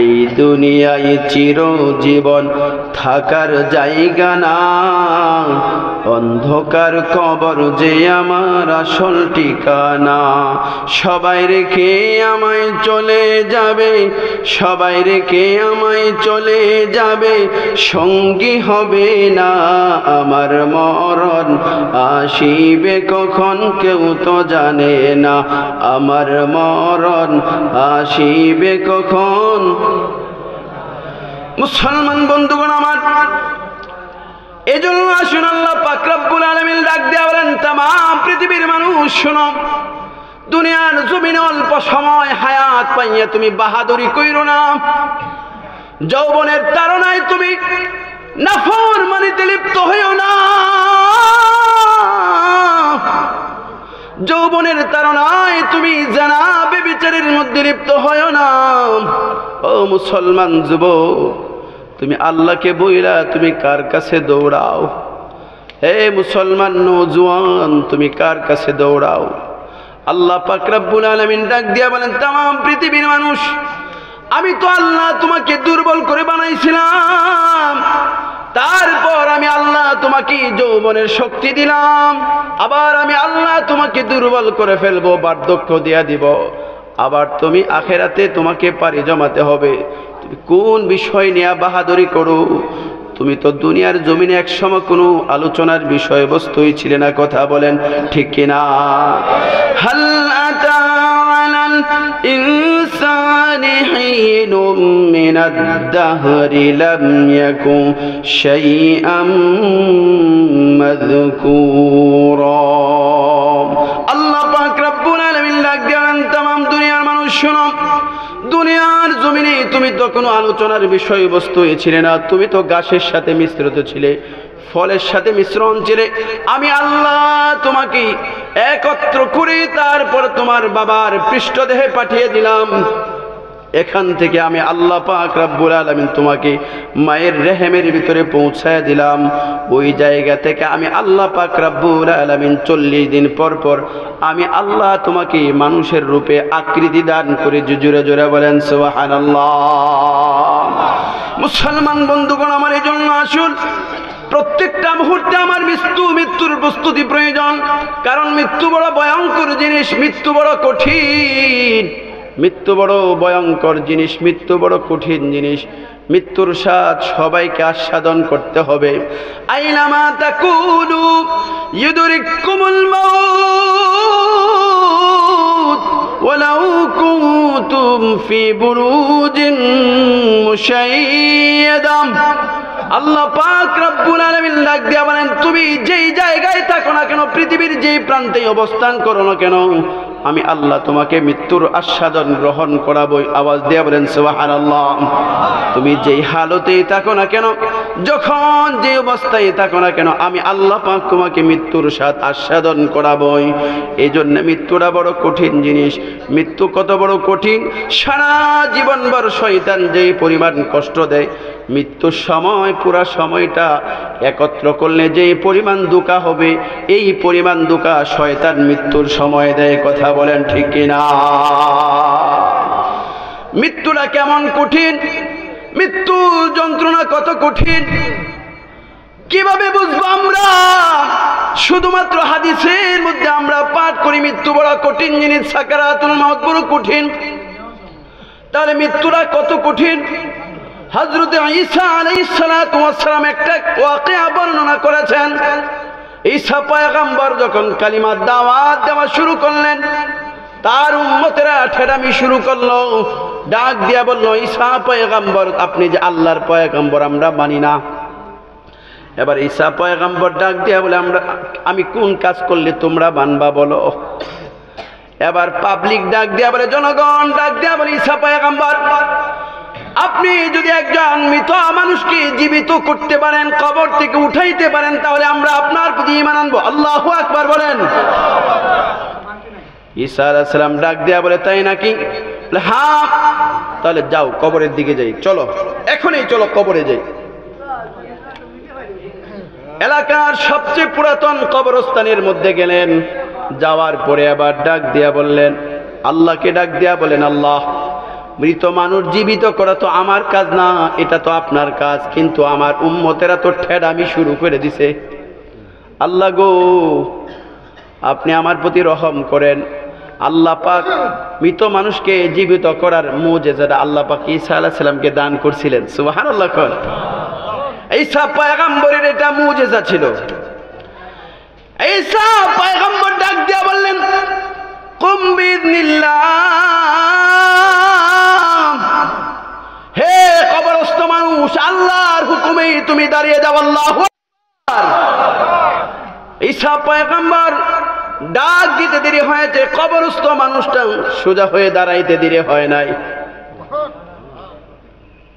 এই দুনিয়ায় চিরজীবন থাকার জায়গা না, অন্ধকার কবর যে আমার আসল ঠিকানা। সবাই রেখে আমায় চলে যাবে, সবাই রেখে আমায় চলে যাবে, সঙ্গী হবে না আমার মরণ আসিবে কখন কেউ তো জানে না, আমার মরণ আসিবে কখন। মুসলমান বন্ধুগণ আমার, এজন্য আসুন আল্লাহ পাক রব্বুল আলামিন ডাক দিয়া বলেন, তামাম পৃথিবীর মানুষ শোনো, দুনিয়ার জমিনে অল্প সময় হায়াত পাইয়া তুমি বাহাদুরি কইরো না, যৌবনের তাড়নায় তুমি নাফরমানিতে লিপ্ত হইও না, যৌবনের তাড়নায় তুমি জানা বেবিচারের মধ্যে লিপ্ত হইও না। ও মুসলমান যুবক, তুমি আল্লাহকে বইলা তুমি কার কাছে দৌড়াও? হে মুসলমান নওজোয়ান, তুমি কার কাছে দৌড়াও? আল্লাহ পাক রব্বুল আলামিন ডাক দিয়া বলেন, তামাম পৃথিবীর মানুষ, আমি তো আল্লাহ তোমাকে দুর্বল করে বানাইছিলাম, তারপর আমি আল্লাহ তোমাকে যৌবনের শক্তি দিলাম, আবার আমি আল্লাহ তোমাকে দুর্বল করে ফেলবো, বার্ধক্য দিয়া দিব, আবার তুমি আখেরাতে তোমাকে পারি জমাতে হবে। তুমি কোন বিষয় নিয়ে বাহাদুরি করো? তুমি তো দুনিয়ার জমিনে এক সময় কোনো আলোচনার বিষয়বস্তুই ছিলে না। কথা বলেন ঠিক কিনা? হাল আতা আলাল ইনসানি হিনুম মিনাদ দাহরি লাম ইয়াকুন শাইআম মাযকুরা। আল্লাহ পাক রব্বুল আলামিন ডাক দেন, তামাম দুনিয়ার মানুষ শোনো, দুনিয়ার জমিনে তুমি তো কোনো আলোচনার বিষয়বস্তুই ছিলে না, তুমি তো ঘাসের সাথে মিশ্রিত ছিলে, ফলের সাথে মিশ্রণ ছিলে। আমি আল্লাহ তোমাকে একত্র করে তারপর তোমার বাবার পৃষ্ঠদেহে পাঠিয়ে দিলাম। এখান থেকে আমি আল্লাহ পাক রব্বুল আলামিন তোমাকে মায়ের রেহেমের ভিতরে পৌঁছায় দিলাম। ওই জায়গা থেকে আমি আল্লাহ পাক রব্বুল আলামিন 40 দিন পর পর আমি আল্লাহ তোমাকে মানুষের রূপে আকৃতি দান করে। জোরে জোরে বলেন সুবহানাল্লাহ। মুসলমান বন্ধুগণ আমার, এই জন্য আসুন প্রত্যেকটা মুহূর্তে আমার মৃত্যুর প্রস্তুতি প্রয়োজন। কারণ মৃত্যু বড় ভয়ঙ্কর জিনিস, মৃত্যু বড় কঠিন, মৃত্যু বড় ভয়ঙ্কর জিনিস, মৃত্যু বড় কঠিন জিনিস। মৃত্যুর স্বাদ সবাইকে আস্বাদন করতে হবে। আইনামা তাকুনু ইউদরিকুমুল মাউত ওয়ালাউ কুনতুম ফি বুরুজিন মুশাইয়াদা। আল্লাহ পাক রব্বুল আলামিন ডাক দিয়া বলেন, তুমি যেই জায়গায় থাকো না কেন, পৃথিবীর যেই প্রান্তে অবস্থান করো না কেন, আমি আল্লাহ তোমাকে মৃত্যুর আস্বাদন গ্রহণ করাবো। আওয়াজ দিয়ে বলেন সুবহানাল্লাহ। তুমি যেই হালতেই থাকো না কেন, যখন যে অবস্থায় থাকো না কেন, আমি আল্লাহ পাক তোমাকে মৃত্যুর স্বাদ আস্বাদন করাবই। এই জন্য মৃত্যুটা বড় কঠিন জিনিস। মৃত্যু কত বড় কঠিন! সারা জীবনভর শয়তান যেই পরিমাণ কষ্ট দেয়, মৃত্যুর সময় পুরা সময়টা একত্র করলে যেই পরিমাণ দুঃখা হবে, এই পরিমাণ দুঃখা শয়তান মৃত্যুর সময় দেয়। কথা বলেন ঠিক কিনা? মৃত্যুটা কেমন কঠিন, মৃত্যু যন্ত্রণা কত কঠিন, কিভাবে বুঝবো আমরা? শুধুমাত্র হাদিসের মধ্যে আমরা পাঠ করি মৃত্যু বড় কঠিন জিনিস, সাকারাতুল মাউত বড় কঠিন। তাহলে মৃত্যুটা কত কঠিন? হযরত ঈসা আলাইহিস সালাতু ওয়াস সালাম একটা ওয়াকিয়া বর্ণনা করেছেন। ঈসা পয়গম্বর যখন কালিমার দাওয়াত দেওয়া শুরু করলেন, তার উম্মতেরা ঠেড়ামি শুরু করলো, ডাক দিয়া বলল, ঈসা পয়গম্বর আপনি যে আল্লাহর পয়গম্বর আমরা মানি না। এবার ঈসা পয়গম্বর ডাক দিয়া বলে, আমি কোন কাজ করলে তোমরা মানবা বলো। এবার পাবলিক ডাক দিয়া বলে, জনগণ ডাক দিয়া বলে, ঈসা পয়গম্বর আপনি যদি একজন মৃত মানুষকে জীবিত করতে পারেন, কবর থেকে উঠাইতে পারেন, তাহলে আমরা আপনার প্রতি ঈমান আনবো। আল্লাহু আকবার বলেন। ঈসা আলাইহিস সালাম ডাক দিয়া বলে, তাই নাকি? হ্যাঁ, তাহলে যাও কবরের দিকে যাই, চলো এখনই চলো কবরে যাই। এলাকার সবচেয়ে পুরাতন কবরস্থানের মধ্যে গেলেন। যাওয়ার পরে আবার ডাক দিয়া বললেন, আল্লাহকে ডাক দিয়া বলেন, আল্লাহ মৃত মানুষ জীবিত করা তো আমার কাজ না, এটা তো আপনার কাজ, কিন্তু আমার উম্মতেরা তো ঠেড়ামি শুরু করে দিছে। আল্লাহ গো, আপনি আমার প্রতি রহম করেন। আল্লাহ পাক মৃত মানুষকে জীবিত করার মুজিজাটা আল্লাহ পাক ঈসা আলাইহিস সালামকে দান করছিলেন। সুবহানাল্লাহ। ঈসা পয়গম্বরের এটা মুজিজা ছিল। ঈসা পয়গম্বর ডাক দিয়া বললেন, কুম বিইذনিল্লাহ, হে কবরস্থ মানুষ, আল্লাহর হুকুমেই তুমি দাঁড়িয়ে যাও। আল্লাহু আকবার। ঈসা পয়গম্বর ডাক দিতে দেরি হয়েছে, কবরস্থ মানুষটা সোজা হয়ে দাঁড়াইতে দেরি হয় নাই।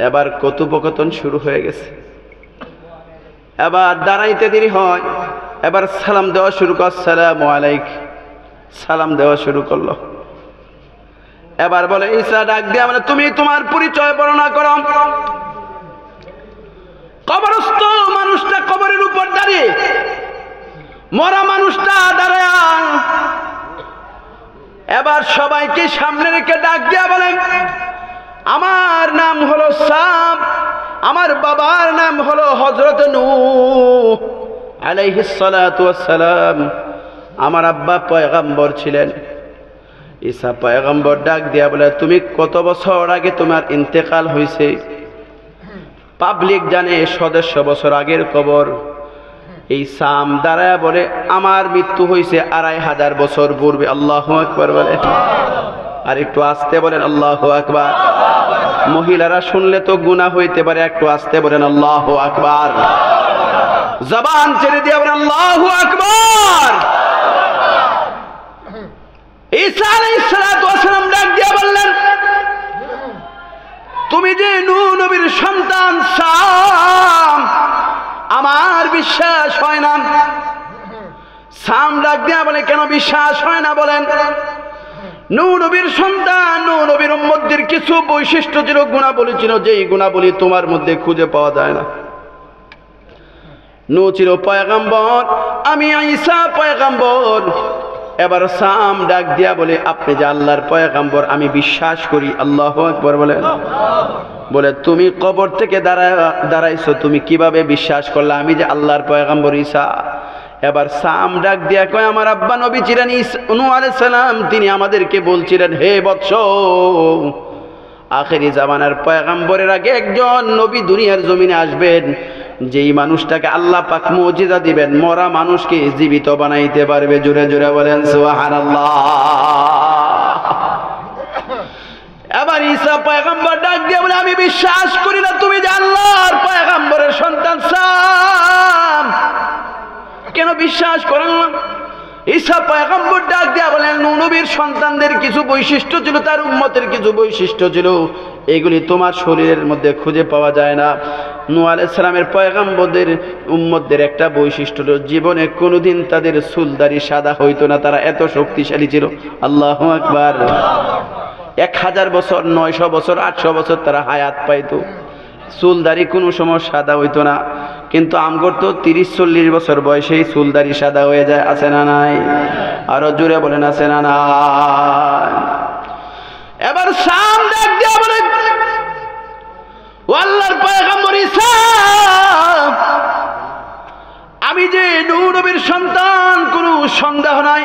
এবার কথোপকথন শুরু হয়ে গেছে। এবার দাঁড়াইতে দেরি হয়, এবার সালাম দেওয়া শুরু কর, আসসালামু আলাইকুম, সালাম দেওয়া শুরু করলো। এবার বলে, ঈসা ডাক দিয়া বলে, তুমি তোমার পরিচয় বর্ণনা করো। কবরস্থ মানুষটা কবরের উপর দাঁড়িয়ে, মরা মানুষটা দাঁড়ায়। এবার সবাইকে সামনে রেখে ডাক দিয়া বলেন, আমার নাম হলো সাম, আমার বাবার নাম হলো হযরত নূহ আলাইহিস সালাতু ওয়াস সালাম, আমার আব্বা পয়গম্বর ছিলেন। ঈসা পয়গম্বর ডাক দিয়া বলে, তুমি কত বছর আগে তোমার ইন্তেকাল হয়েছে? পাবলিক জানে 150 বছর আগের কবর। এই সাম দাঁড়ায় বলে, আমার মৃত্যু হয়েছে 2500 বছর পূর্বে। আল্লাহু আকবার বলে। আর একটু আস্তে বলেন, আল্লাহু আকবার। মহিলারা শুনলে তো গুনাহ হইতে পারে, একটু আস্তে বলেন, আল্লাহু আকবার। জবান ছেড়ে দিয়ে বলেন, আল্লাহু আকবার। ঈসা আলাইহিস সালাতু ওয়াস সালাম ডাক দিয়ে বললেন, তুমি যে নূহ নবীর সন্তান সাম, আমার বিশ্বাস হয় না। সাম ডাক দিয়া বলে, কেন বিশ্বাস হয় না বলেন? নূহ নবীর সন্তান, নূহ নবীর উম্মতদের কিছু বৈশিষ্ট্য ছিল, গুণাবলী ছিল, যেই গুণাবলী তোমার মধ্যে খুঁজে পাওয়া যায় না। নূহ ছিল পয়গম্বর, আমি ঈসা পয়গম্বর। এবার সাম ডাক দিয়া বলে, আপনি যে আল্লাহর পয়গম্বর আমি বিশ্বাস করি। আল্লাহু আকবার বলেন। বলে, তুমি কবর থেকে দাঁড়াইছো, তুমি কিভাবে বিশ্বাস করলে আমি যে আল্লাহর পয়গম্বর ঈসা? এবার সাম ডাক দিয়া কয়, আমার আব্বা নবী ছিলেন নূহ আলাইহিস সালাম, তিনি আমাদেরকে বলছিলেন, হে বৎস, আখেরি জামানার পয়গম্বরের আগে একজন নবী দুনিয়ার জমিনে আসবেন, যেই মানুষটাকে আল্লাহ পাক মুজিজা দিবেন, মরা মানুষকে জীবিত বানাইতে পারবে। জোরে জোরে বলেন সুবহানাল্লাহ। এবার ঈসা পয়গম্বর ডাক দিয়ে বলে, আমি বিশ্বাস করি না তুমি যে আল্লাহর পয়গম্বরের সন্তান সাম। কেন বিশ্বাস করেন না? ঈসা পয়গম্বর ডাক দিয়া বলেন, নূহ নবীর সন্তানদের কিছু বৈশিষ্ট্য ছিল, তার উম্মতের কিছু বৈশিষ্ট্য ছিল, এগুলি তোমার শরীরের মধ্যে খুঁজে পাওয়া যায় না। নূহ আলাইহিস সালামের পয়গম্বরদের উম্মতদের একটা বৈশিষ্ট্য হলো, জীবনে কোনোদিন তাদের চুলদাড়ি সাদা হইতো না, তারা এত শক্তিশালী ছিল। আল্লাহু আকবার। 1000 বছর, 900 বছর, 800 বছর তারা হায়াত পাইতো, চুলদাড়ি কোনো সময় সাদা হইতো না। কিন্তু আমগর তো 30-40 বছর বয়সেই চুলদাড়ি সাদা হয়ে যায়। আছে না নাই? আরো জোরে বলেন, আছে না নাই? এবার সাম ডাক দিয়া বলে, ও আল্লাহর পয়গম্বর ঈসা, আমি যে নূহ নবীর সন্তান কোনো সন্দেহ নাই।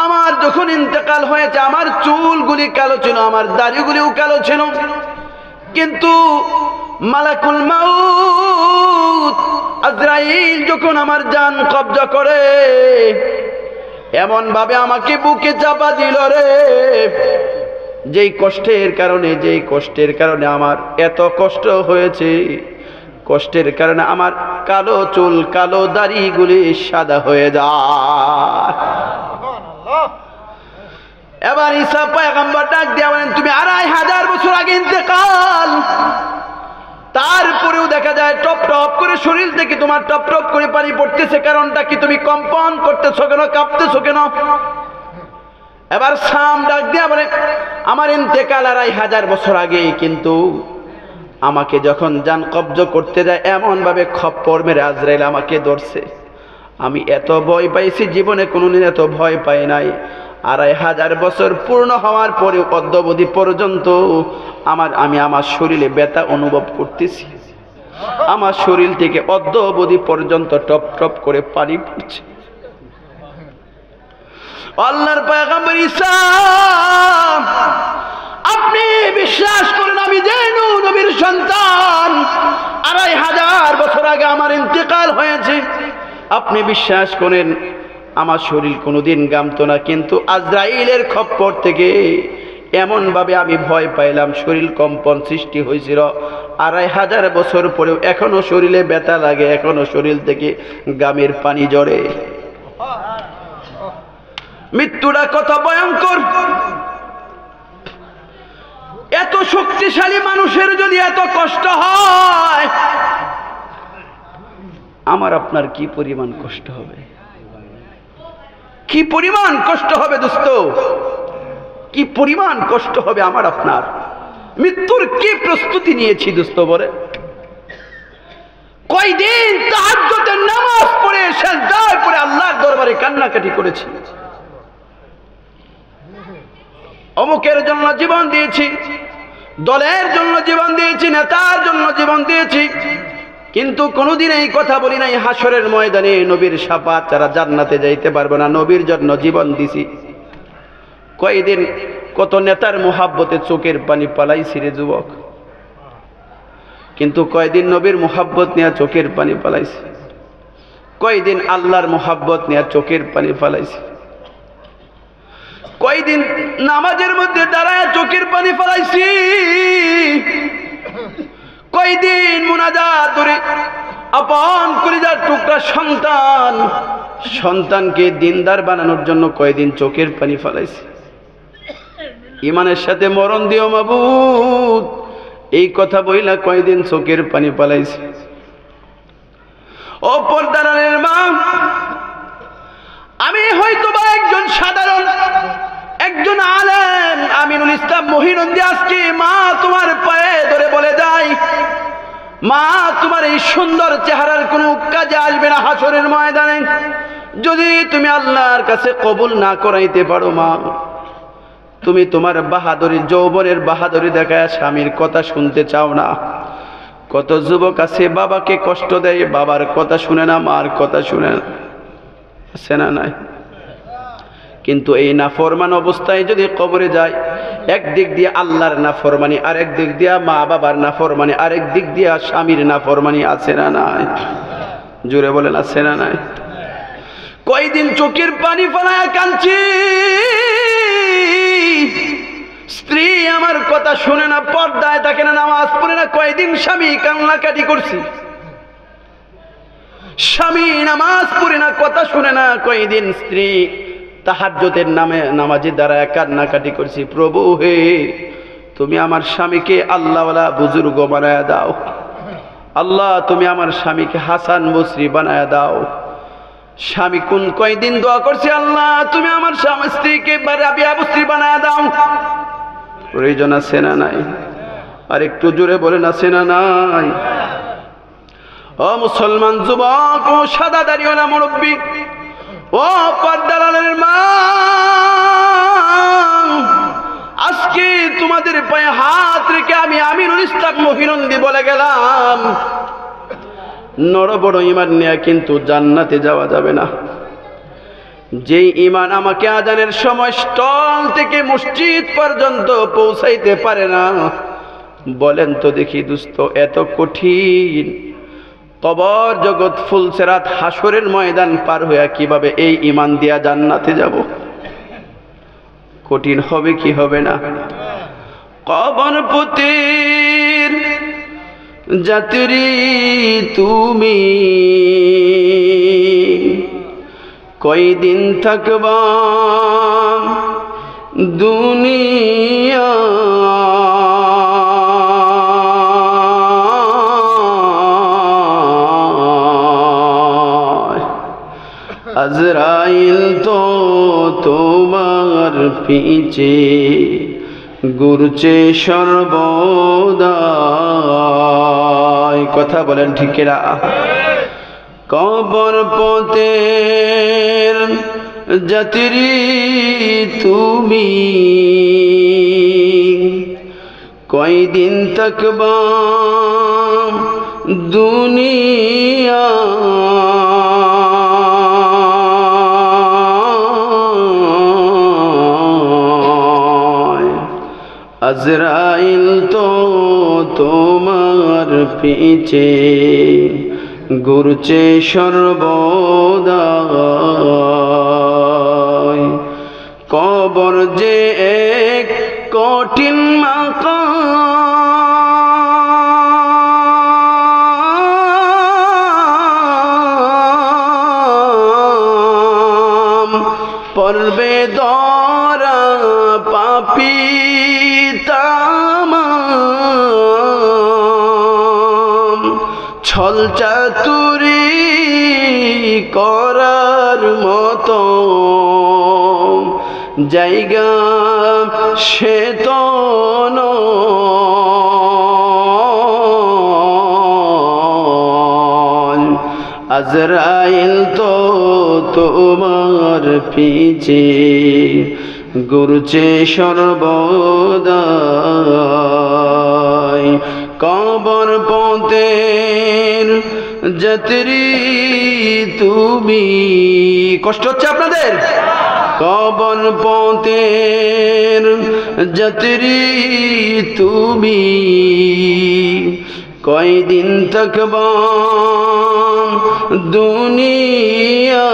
আমার যখন ইন্তেকাল হয়েছে, আমার চুলগুলি কালো ছিল, আমার দাড়িগুলিও কালো ছিল, কিন্তু মালাকুল মাউত আজরাইল যখন আমার জান কবজা করে এমন ভাবে আমাকে বুকে চাপা দিল রে, যেই কষ্টের কারণে আমার এত কষ্ট হয়েছে, কষ্টের কারণে আমার কালো চুল কালো দাড়িগুলি সাদা হয়ে যায়। এবার ঈসা পয়গম্বর ডাক দিয়ে বলেন, তুমি 2500 বছর আগে ইন্তেকাল, তারপরেও দেখা যায় টপ টপ করে শরীর থেকে তোমার টপ টপ করে পানি পড়তেছে, কারণটা কি? তুমি কম্পন করতেছো কেন, কাঁপতেছো কেন? এবার সাম ডাক দিয়া বলে, আমার ইন্তেকাল 2500 বছর আগে, কিন্তু আমাকে যখন জান কবজ করতে যায় এমন ভাবে খপ্পর মেরে আজরাইল আমাকে ধরছে, আমি এত ভয় পাইছি, জীবনে কোনোদিন এত ভয় পাই নাই। 2500 বছর পূর্ণ হওয়ার পরে অদ্যাবধি পর্যন্ত আমি আমার শরীরে ব্যথা অনুভব করতেছি, আমার শরীর থেকে অদ্যাবধি পর্যন্ত টপ টপ করে পানি পড়ছে। আল্লাহর পয়গম্বর ঈসা, আপনি বিশ্বাস করেন আমি যে নবীর সন্তান, 2500 বছর আগে আমার ইন্তেকাল হয়েছে, আপনি বিশ্বাস করেন আমার শরীর কোনোদিন গামতো না, কিন্তু আজরাইলের খপ্পর থেকে এমন ভাবে আমি ভয় পাইলাম, শরীর কম্পন সৃষ্টি হয়েছিল। 2500 বছর পরেও এখনো শরীরে ব্যথা লাগে, এখনো শরীর থেকে গামের পানি ঝরে। মৃত্যুটা কত ভয়ঙ্কর! এত শক্তিশালী মানুষের যদি এত কষ্ট হয়, আমার আপনার কি পরিমাণ কষ্ট হবে, কি পরিমাণ কষ্ট হবে দোস্ত, কি পরিমাণ কষ্ট হবে আমার আপনার। মৃত্যুর কি প্রস্তুতি নিয়েছি দোস্ত বলে, কয়দিন তাহাজ্জুদের নামাজ পড়ে সিজদায় পড়ে আল্লাহর দরবারে কান্নাকাটি করেছি, অমুকের জন্য জীবন দিয়েছি, দলের জন্য জীবন দিয়েছি, নেতার জন্য জীবন দিয়েছি, কিন্তু কোনোদিন এই কথা বলি নাই হাসরের ময়দানে নবীর শাফাত ছাড়া জান্নাতে যাইতে পারবো না, নবীর জন্য জীবন দিছি। কয়দিন কত নেতার মোহাব্বতে চোখের পানি পালাইছি রে যুবক, কিন্তু কয়দিন নবীর মোহাব্বত নিয়ে চোখের পানি পালাইছি, কয়দিন আল্লাহর মোহাব্বত নিয়ে চোখের পানি পালাইছি, কয়দিন নামাজের মধ্যে দাঁড়ায় চোখের পানি ফেলাইছি, কয়দিন মুনাজাত করে আপন কলিজার টুকরা সন্তানকে দিনদার বানানোর জন্য কয়দিন চোখের পানি ফেলাইছি। ইমানের সাথে মরণ দিও মাবুদ, এই কথা বইলা কয়দিন চোখের পানি ফেলাইছি। ও পর্দার মা, আমি হয়তো বা একজন সাধারণ একজন আলেম আমিনুল ইসলাম মহিনুদ্দি, আজকে মা তোমার পায়ে ধরে বলে যাই, মা তোমার এই সুন্দর চেহারার কোনো কাজে আসবে না হাসরের ময়দানে, যদি তুমি আল্লাহর কাছে কবুল না করাইতে পারো। মা তুমি তোমার বাহাদুরি, যৌবনের বাহাদুরি দেখায় স্বামীর কথা শুনতে চাও না। কত যুবক আছে বাবাকে কষ্ট দেয়, বাবার কথা শুনে না, মার কথা শুনে না, আছে না নাই? কিন্তু এই নাফরমান অবস্থায় যদি কবরে যায়, একদিক দিয়ে আল্লাহর নাফরমানি, আরেক দিক দিয়ে মা বাবার নাফরমানি, আরেক দিক দিয়ে স্বামীর নাফরমানি, আছে না নাই? জোরে বলেন আছে না নাই? কয়দিন চোখের পানি ফেলায় কাঁদছি, স্ত্রী আমার কথা শুনে না, পর্দায় থাকে না, নামাজ পড়ে না, কয়দিন স্বামী কান্নাকাটি করছি, স্বামী নামাজ পড়ে না, কথা শুনে না, কয়দিন স্ত্রী তাহাজ্জুদের নামে নামাজে দাঁড়ায় কান্নাকাটি করছি। প্রভু হে, তুমি আমার স্বামীকে আল্লাহওয়ালা বুজুর্গ বানায় দাও, আল্লাহ তুমি আমার স্বামীকে হাসান বসরি বানায় দাও। স্বামী কয়দিন দোয়া করছে, আল্লাহ তুমি আমার স্বামী স্ত্রীকে রাবিয়া বসরি বানায় দাও। প্রয়োজন আছে না নাই? আর একটু জোরে বলেন আছে না নাই? ও মুসলমান যুবক, ও সাদা দাড়িওয়ালা মুরব্বী, ও পর্দারের মা, আজকে তোমাদের পায়ে হাত রেখে আমি আমিনুল ইসলাম মহিনুদ্দি বলে গেলাম, নর বড় ইমান নিয়ে কিন্তু জান্নাতে যাওয়া যাবে না। যেই ইমান আমাকে আজানের সময় স্টল থেকে মসজিদ পর্যন্ত পৌঁছাইতে পারে না, বলেন তো দেখি দোস্ত, এত কঠিন কবর জগৎ ফুলসেরাত হাসরের ময়দান পার হইয়া কিভাবে এই ঈমান দিয়া জান্নাতে যাব? কঠিন হবে কি হবে না? কবর পথের যাত্রী তুমি কয়দিন থাকবা দুনিয়া? আজরাইল তো তোমার পিছে ঘুরছে সর্বদা। কথা বলেন ঠিক না? কবর পথের যাত্রী তুমি কয়দিন থাকবা দুনিয়া? আজরাইল তো তোমার পিছে ঘুরছে সর্বদা। কবর যে এক কঠিন মাকাম, পড়বে দরা পাপী ছল চাতুরি করার মতো জায়গা সে তো নয়। আজরাইল তো তোমার পিছে ঘুরছে সর্বদা। কবর পথের যাত্রী তুমি, কষ্ট হচ্ছে আপনাদের? কবর পথের যাত্রী তুমি কয়দিন থাকবা দুনিয়া?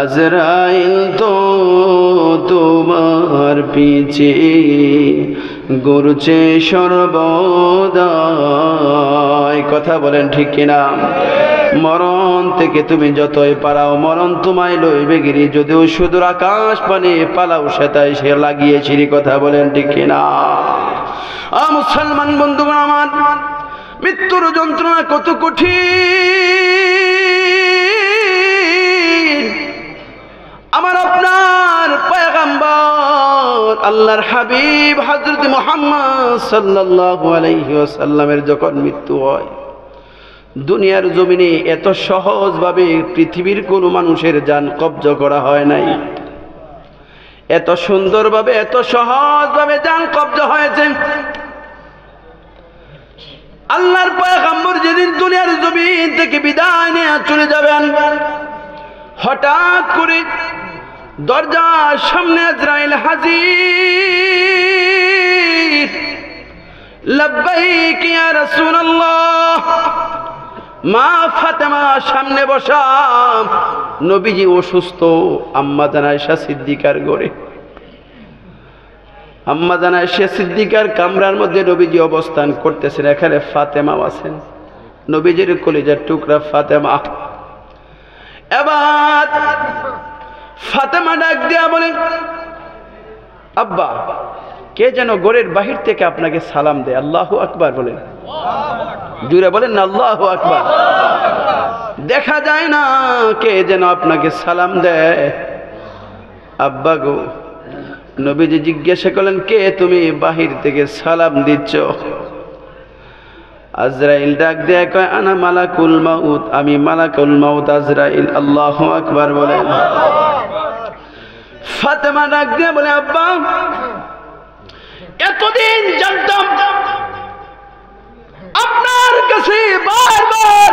আজরাইল তো তোমার পিছে ঘুরছে সর্বদা। কথা বলেন ঠিক কিনা? মরণ থেকে তুমি যতই পালাও মরণ তোমায় লইবে গিরি, যদিও সুদূর আকাশ পানে পালাও সেটাই সে লাগিয়েছিলি। কথা বলেন ঠিক কিনা? মুসলমান বন্ধুগণ আমার, মৃত্যুর যন্ত্রণা কত কঠিন। আমার আপনার পয়গম্বর আল্লাহর হাবিব হযরত মুহাম্মদ সাল্লাল্লাহু আলাইহি ওয়াসাল্লামের যখন মৃত্যু হয়, দুনিয়ার জমিনে এত সহজভাবে পৃথিবীর কোনো মানুষের জান কবজ করা হয় নাই। এত সুন্দরভাবে এত সহজভাবে জান কবজ হয়েছে। আল্লাহর পয়গম্বর যেদিন দুনিয়ার জমিন থেকে বিদায় নিয়ে চলে যাবেন, হঠাৎ করে দরজার সামনে আজরাইল হাজির। লব্বাইক ইয়া রাসূলুল্লাহ। মা ফাতেমা সামনে বসা, নবীজি অসুস্থ আম্মা জান আয়েশা সিদ্দিকার ঘরে। আম্মা জান আয়েশা সিদ্দিকার কামরার মধ্যে নবীজি অবস্থান করতেছেন, এখানে ফাতেমাও আছেন, নবীজির কলিজার টুকরা ফাতেমা। এবার ফাতেমা ডাক দিয়া বলেন, আব্বা, কে যেন ঘরের বাহির থেকে আপনাকে সালাম দেয়। আল্লাহু আকবার বলেন, জুড়ে বলেন না আল্লাহু আকবার। দেখা যায় না কে যেন আপনাকে সালাম দেয়। আব্বা গো, নবীজি জিজ্ঞাসা করলেন, কে তুমি বাহির থেকে সালাম দিচ্ছ? আজরাইল ডাক দেয়া কয়, আনা মালাকুল মাউত, আমি মালাকুল মাউত আজরাইল। আল্লাহু আকবার বলেন। ফাতেমা ডাক দিয়ে বলে, আব্বা, এতদিন জানতাম আপনার কাছে বারবার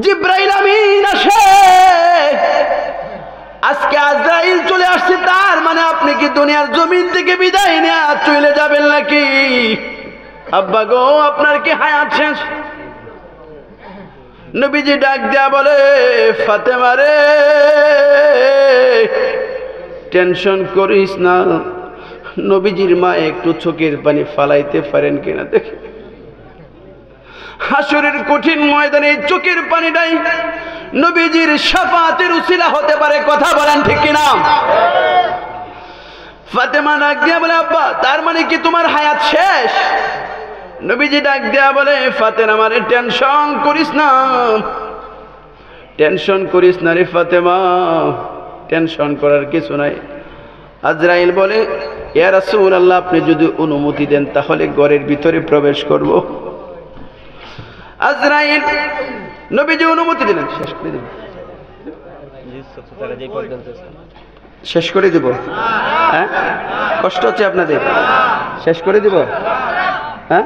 জিবরাইল আমিন আসে, আজকে আজরাইল চলে আসছে, তার মানে আপনি কি দুনিয়ার জমিন থেকে বিদায় নিয়ে চলে যাবেন নাকি? আব্বা গো, আপনার কি হায়াত শেষ? নবীজি ডাক দেয়া বলে, ফাতেমা রে, টেনশন করিস না। নবীজির মা একটু চোখের পানি ফালাইতে পারেন কিনা দেখে। হাসরের কঠিন ময়দানে চোখের পানিটাই নবীজির শাফাতের উসিলা হতে পারে। কথা বলেন ঠিক কিনা? ফাতেমা ডাক দিয়া বলে, আব্বা তার মানে কি তোমার হায়াত শেষ? নবীজি ডাক দিয়া বলে, ফাতেমা আমারে টেনশন করিস না, টেনশন করিস না রে ফাতেমা, টেনশন করার কিছু নাই। আজরাইল বলে, ইয়া রাসূলুল্লাহ, আপনি যদি অনুমতি দেন তাহলে ঘরের ভিতরে প্রবেশ করব। আজরাইল নবীজি অনুমতি দিলেন। শেষ করে দিব? হ্যাঁ, কষ্ট হচ্ছে আপনাদের? শেষ করে দিব? হ্যাঁ,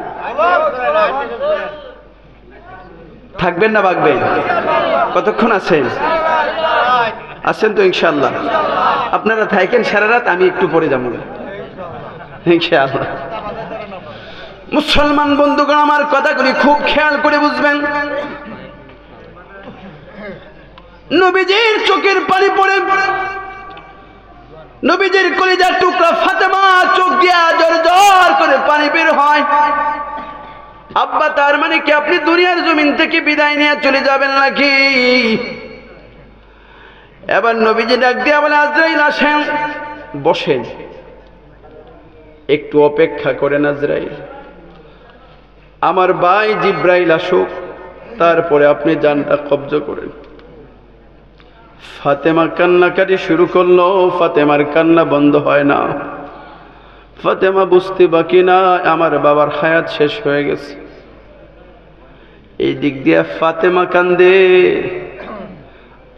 থাকবেন না ভাগবেন? কতক্ষণ আছেন? আছেন তো ইনশাআল্লাহ? আপনারা থাকেন সারা রাত, আমি একটু পরে যাবো ইনশাআল্লাহ। মুসলমান বন্ধুগণ, আমার কথাগুলি খুব খেয়াল করে বুঝবেন। নবীজির চোখের পানি পড়ে, নবীজির কলিজার টুকরা ফাতেমা চোখ দিয়া জোর জোর করে পানি বের হয়। আব্বা তার মানে কি আপনি দুনিয়ার জমিন থেকে বিদায় নিয়ে চলে যাবেন নাকি? এবার নবীজি ডাক দিয়া বলে, আজরাইল আসেন, বসেন, একটু অপেক্ষা করেন আজরাইল, আমার ভাই জিব্রাইল আসুক, তারপরে আপনি জানটা কবজ করেন। ফাতেমা কান্নাকাটি শুরু করলো। ফাতেমার কান্না বন্ধ হয় না। ফাতেমা বুঝতে বাকি না আমার বাবার হায়াত শেষ হয়ে গেছে। এই দিক দিয়ে ফাতেমা কান্দে,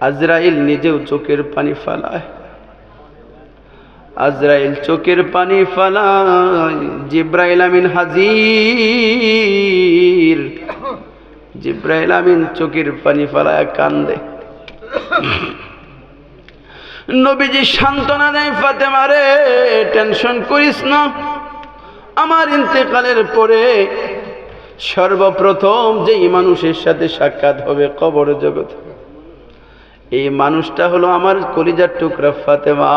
আজরাইল নিজেও চোখের পানি ফালায়। আজরাইল চোখের পানি ফালায়, জিব্রাইল আমিন হাজির। জিব্রাইল আমিন চোখের পানি ফালায় কান্দে। নবীজি সান্ত্বনা দেয়, ফাতেমা রে, টেনশন করিস না, আমার ইন্তেকালের পরে সর্বপ্রথম যেই মানুষের সাথে সাক্ষাৎ হবে কবর জগতে, এই মানুষটা হলো আমার কলিজার টুকরা ফাতেমা।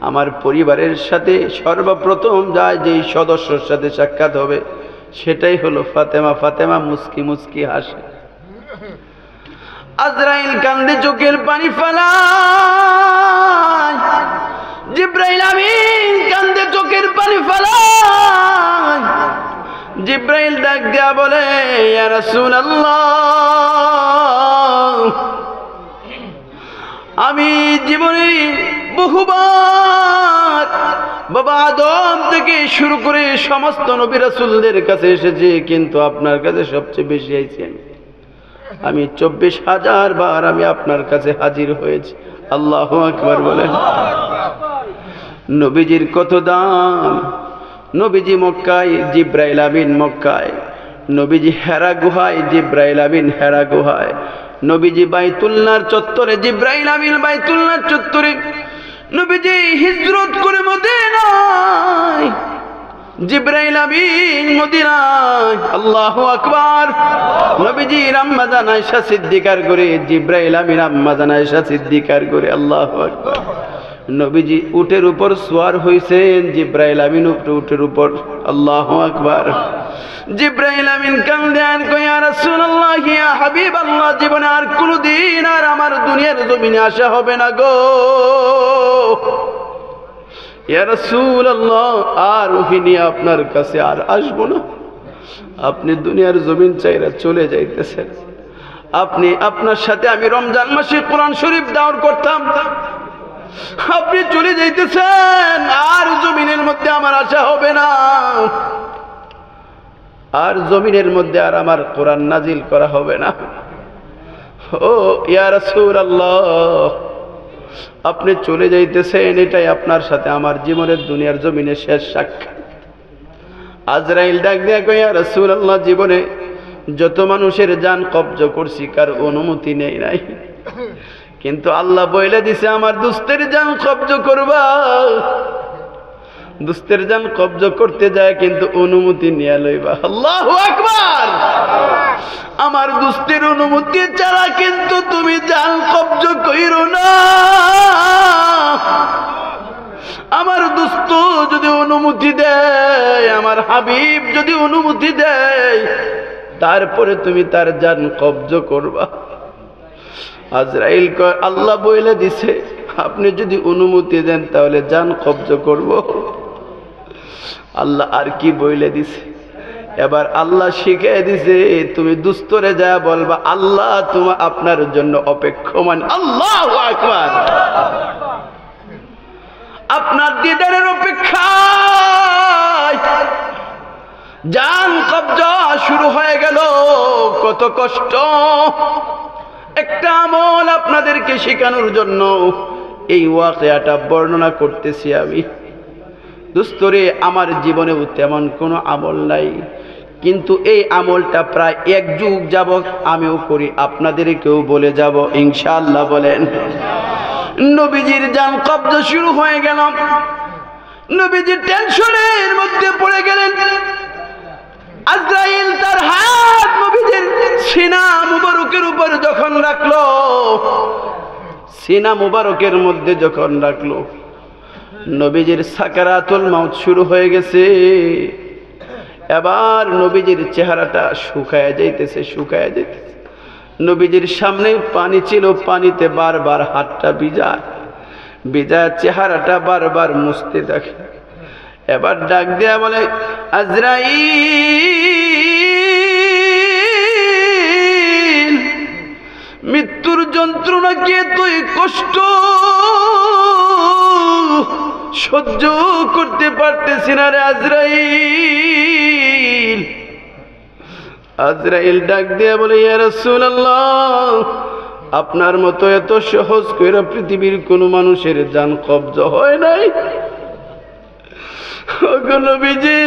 আমার পরিবারের সাথে সর্বপ্রথম যায় যেই সদস্যর সাথে সাক্ষাৎ হবে সেটাই হলো ফাতেমা। ফাতেমা মুস্কি মুস্কি হাসে। আজরাইল কান্দে, চোখের পানি ফেলায়। জিব্রাইল আমিন কান্দে, চোখের পানি ফেলায়। জিব্রাইল ডাক দিয়া বলে, ইয়া রাসূলুল্লাহ, আমি জীবনে বহুবার বাবা আদম থেকে শুরু করে সমস্ত নবী রাসূলদের কাছে এসেছি, কিন্তু আপনার কাছে সবচেয়ে বেশি আইছি আমি 24,000 বার আমি আপনার কাছে হাজির হয়েছি। আল্লাহু আকবার বলেন। নবীজির কত দাম। নবীজি মক্কায়, জিব্রাইল আমিন মক্কায়। নবীজি হেরা গুহায়, জিব্রাইল আমিন হেরা গুহায়। নবীজি বাইতুল্লাহর চত্বরে, জিব্রাইল আমিন বাইতুল্লাহর চত্বরে। নবীজি হিজরত করে মদিনায়, জিব্রাইল আমিন মদিনায়। আল্লাহু আকবার। নবীজি আম্মা জান আয়েশা সিদ্দিকার করে, জিব্রাইল আমিন আম্মা জান আয়েশা সিদ্দিকার করে। আল্লাহু আকবার। নবীজি উটের উপর সওয়ার হইছেন, জিব্রাইল আমিন উটের উপর। আল্লাহু আকবার। জিব্রাইল আমিন কান্দেন, কই ইয়া রাসূলুল্লাহ, ইয়া হাবিবাল্লাহ, জীবনে আর কোনদিন আর আমার দুনিয়ার জমিনে আসা হবে না গো। ইয়া রাসূলুল্লাহ, আর ওহিনী আপনার কাছে আর আসবো না। আপনি দুনিয়ার জমিন চাইরা চলে যাইতেছেন। আপনি, আপনার সাথে আমি রমজান মাসে কোরআন শরীফ দাওর করতাম, আপনি চলে যাইতেছেন, আর জমিনের মধ্যে আমার আশা হবে না। আর জমিনের মধ্যে আর আমার কোরআন নাজিল করা হবে না। ও ইয়া রাসূলুল্লাহ, আপনি চলে যাইতেছেন, এটাই আপনার সাথে আমার জীবনের দুনিয়ার জমিনে শেষ সাক্ষাৎ। আজরাইল ডাক দিয়া কই, ইয়া রাসূলুল্লাহ, জীবনে যত মানুষের জান কবজ করছি কার অনুমতি নেই নাই, কিন্তু আল্লাহ বলে দিছে আমার দুস্তের জান কব্জ করবা। দুস্তের জান কব্জ করতে যায় কিন্তু অনুমতি নিয়ে লইবা। আল্লাহু আকবার। আমার দুস্তের অনুমতি ছাড়া কিন্তু তুমি জান কব্জ কইরো না। আমার দোস্ত যদি অনুমতি দেয়, আমার হাবিব যদি অনুমতি দেয়, তারপরে তুমি তার জান কব্জ করবা। আজরাইল কয় আল্লাহ বলে দিছে আপনি যদি অনুমতি দেন তাহলে জান কব্জ করব। আল্লাহ আর কি বলে দিছে? এবার আল্লাহ শিখিয়ে দিছে তুমি দুস্তরে যা বলবা আল্লাহ তোমার আপনার জন্য অপেক্ষমান। আল্লাহু আকবার। আপনার দিদারের অপেক্ষায় জান কব্জা শুরু হয়ে গেল। কত কষ্ট। একটা আমল আপনাদেরকে শেখানোর জন্য এই ওয়াকিয়াটা বর্ণনা করতেছি আমি। দোস্তরে আমার জীবনেও তেমন কোনো আমল নাই, কিন্তু এই আমলটা প্রায় এক যুগ যাবত আমিও করি, আপনাদেরকেও বলে যাব ইনশাআল্লাহ। বলেন। নবীজির জান কব্জা শুরু হয়ে গেল। নবীজি টেনশনের মধ্যে পড়ে গেলেন। আজরাইল তার হাত নবীজির সিনা মুবারকের উপর যখন রাখলো, সিনা মুবারকের মধ্যে যখন রাখলো, নবীজির সাকারাতুল মাউত শুরু হয়ে গেছে। এবার নবীজির চেহারাটা শুকায় যাইতেছে, শুকায় যাইতেছে। নবীজির সামনে পানি ছিল, পানিতে বারবার হাতটা ভিজায়, ভিজায় চেহারাটা বারবার মুছতে থাকে। এবার ডাক দেয়া বলে আজরাইল, মৃত্যুর যন্ত্রণা কি তুই কষ্ট সহ্য করতে পারতেছি না রে আজরাইল। আজরাইল ডাক দিয়া বলে ইয়া রাসূলুল্লাহ, আপনার মতো এত সহজ কইরা পৃথিবীর কোন মানুষের জান কব্জা হয় নাই। ওগো নবীজি,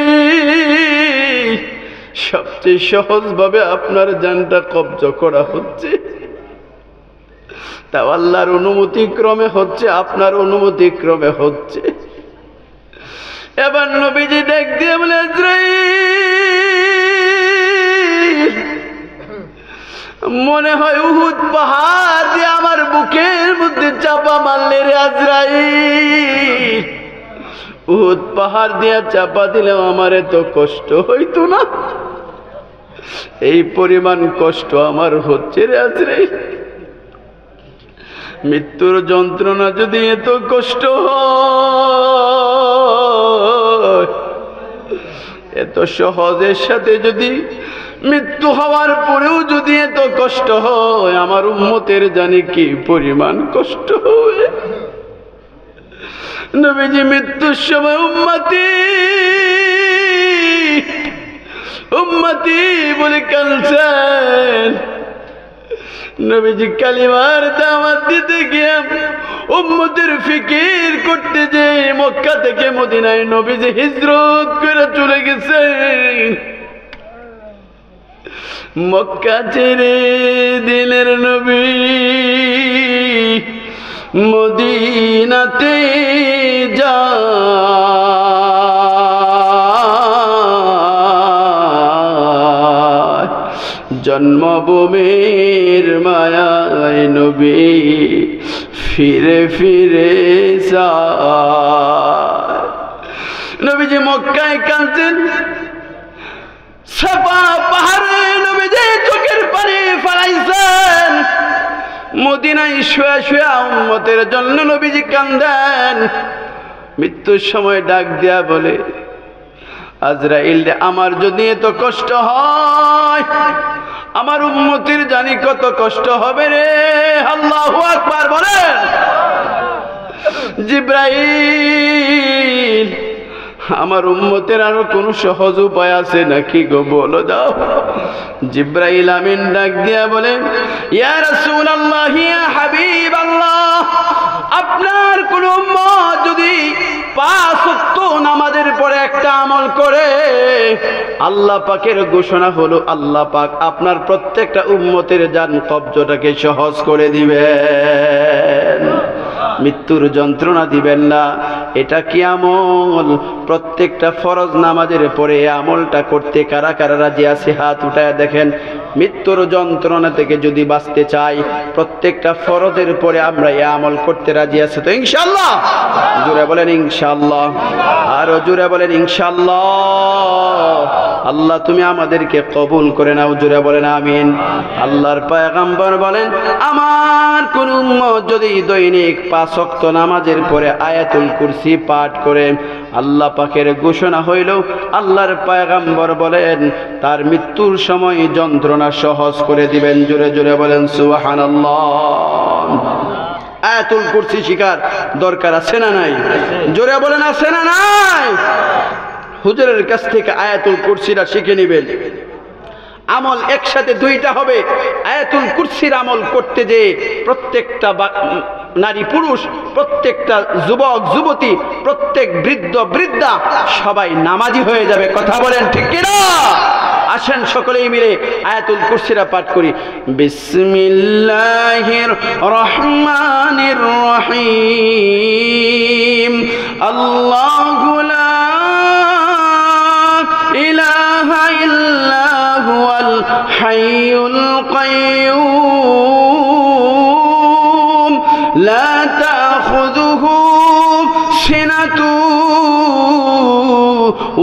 সবচেয়ে সহজ ভাবে আপনার জানটা কব্জা করা হচ্ছে, তাও আল্লাহর অনুমতি ক্রমে হচ্ছে, আপনার অনুমতি ক্রমে হচ্ছে। এবার নবীজি ডাক দিয়ে বলে আজরাইল, মনে হয় উহুদ পাহাড় দিয়ে আমার বুকের মধ্যে চাপা মারলে রে আজরাইল। উহুদ পাহাড় দিয়ে চাপা দিলেও আমার এত কষ্ট হইতো না, এই পরিমাণ কষ্ট আমার হচ্ছে রে আজরাইল। মৃত্যুর যন্ত্রণা যদি এত কষ্ট হয়, এত সহজের সাথে যদি মৃত্যু হওয়ার পরেও যদি এত কষ্ট হয়, আমার উম্মতের জানি কি পরিমাণ কষ্ট হয়। নবীজি মৃত্যুর সময় উম্মতি উম্মতি বলে কাঁদছেন। নবীজি কালিমার দাওয়াত দিতে গিয়ে উম্মতের ফিকির করতে যে মক্কা থেকে মদিনায় নবীজি হিজরত করে চলে গেছেন। মক্কা ছেড়ে দিলের নবী মদিনাতে যা, জন্মভূমির মায়ায় নবী ফিরে ফিরে যায়। নবীজি মক্কায় কাঁদছেন, সাফা পাহাড়ে নবীজি চোখের পানি ফেলাইছেন। মদিনায় শুয়ে শুয়ে উম্মতের জন্য নবীজি কান্দেন। মৃত্যুর সময় ডাক দেয়া বলে আজরাইল, আমার যদি এত কষ্ট হয়, আমার উম্মতির জানি কত কষ্ট হবে রে। আল্লাহু আকবার বলেন। জিবরাইল, আমার উম্মতের আরো কোন সহজ উপায় আছে নাকি গো, বলো দাও। জিবরাইল আমিন ডাক দিয়া বলে ইয়া রাসূলুল্লাহ, ইয়া হাবিবাল্লাহ, আপনার কোন উম্মত যদি 5 ওয়াক্ত নামাজের পরে একটা আমল করে, আল্লাহ পাকের ঘোষণা হলো আল্লাহ পাক আপনার প্রত্যেকটা উম্মতের জান কবজটাকে সহজ করে দিবেন, মৃত্যুর যন্ত্রণা দিবেন না। এটা কি আমল? প্রত্যেকটা ফরজ নামাজের পরে আমলটা করতে কারা কারা রাজি আছে হাত উঠায় দেখেন। মৃত্যুর যন্ত্রণা থেকে যদি বাঁচতে চাই প্রত্যেকটা ফরজের পরে আমরা এই আমল করতে রাজি আছি তো ইনশাআল্লাহ? জোরে বলেন ইনশাআল্লাহ, আরো জোরে বলেন ইনশাআল্লাহ। আল্লাহ তুমি আমাদেরকে কবুল করে নাও, জোরে বলেন আমিন। আল্লাহর পয়গম্বর বলেন আমার কোন উম্মত যদি দৈনিক 5 ওয়াক্ত নামাজের পরে আয়াতুল কুরসি পাঠ করে, আল্লাহ পাকের ঘোষণা হইল আল্লাহর পয়গম্বর বলেন তার মৃত্যুর সময় যন্ত্রণা সহজ করে দিবেন। জোরে জোরে বলেন সুবহানাল্লাহ। আয়াতুল কুরসি শিখার দরকার আছে না নাই? জোরে বলেন আছে না নাই? হুজুরের কাছ থেকে আয়াতুল কুরসিটা শিখে নেবেন। আমল একসাথে দুইটা হবে। আয়াতুল কুরসির আমল করতে যে প্রত্যেকটা নারী পুরুষ, প্রত্যেকটা যুবক যুবতী, প্রত্যেক বৃদ্ধ বৃদ্ধা সবাই নামাজি হয়ে যাবে। কথা বলেন ঠিক কিনা? আসেন সকলেই মিলে আয়াতুল কুরসিরা পাঠ করি। বিসমিল্লাহির রহমানির রহিম। আল্লাহু লা ইলাহা ইল্লা হুয়াল হাইয়ুল কাইয়্যুম লা তাখুযুহু সিনাতু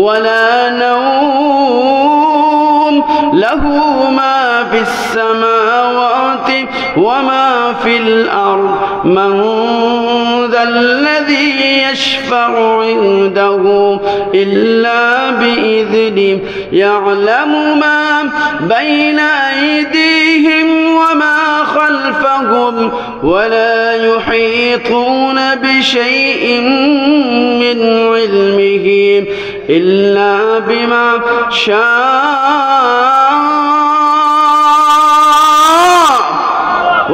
ওয়ালা নাওম লাহু মা ফিস সামাওয়াতি ওয়া মা ফিল আরদ মান যাল্লাযী ইয়াশফা'ু ইনদাহু ইল্লা বিইذনিহি ইয়া'লামু মা বাইনা আইদিহিম ওয়া মা খালফাহুম ওয়া লা ইউহীতুনা বিশাইইন মিন ইলমিহি ইল্লা বিমা শাআ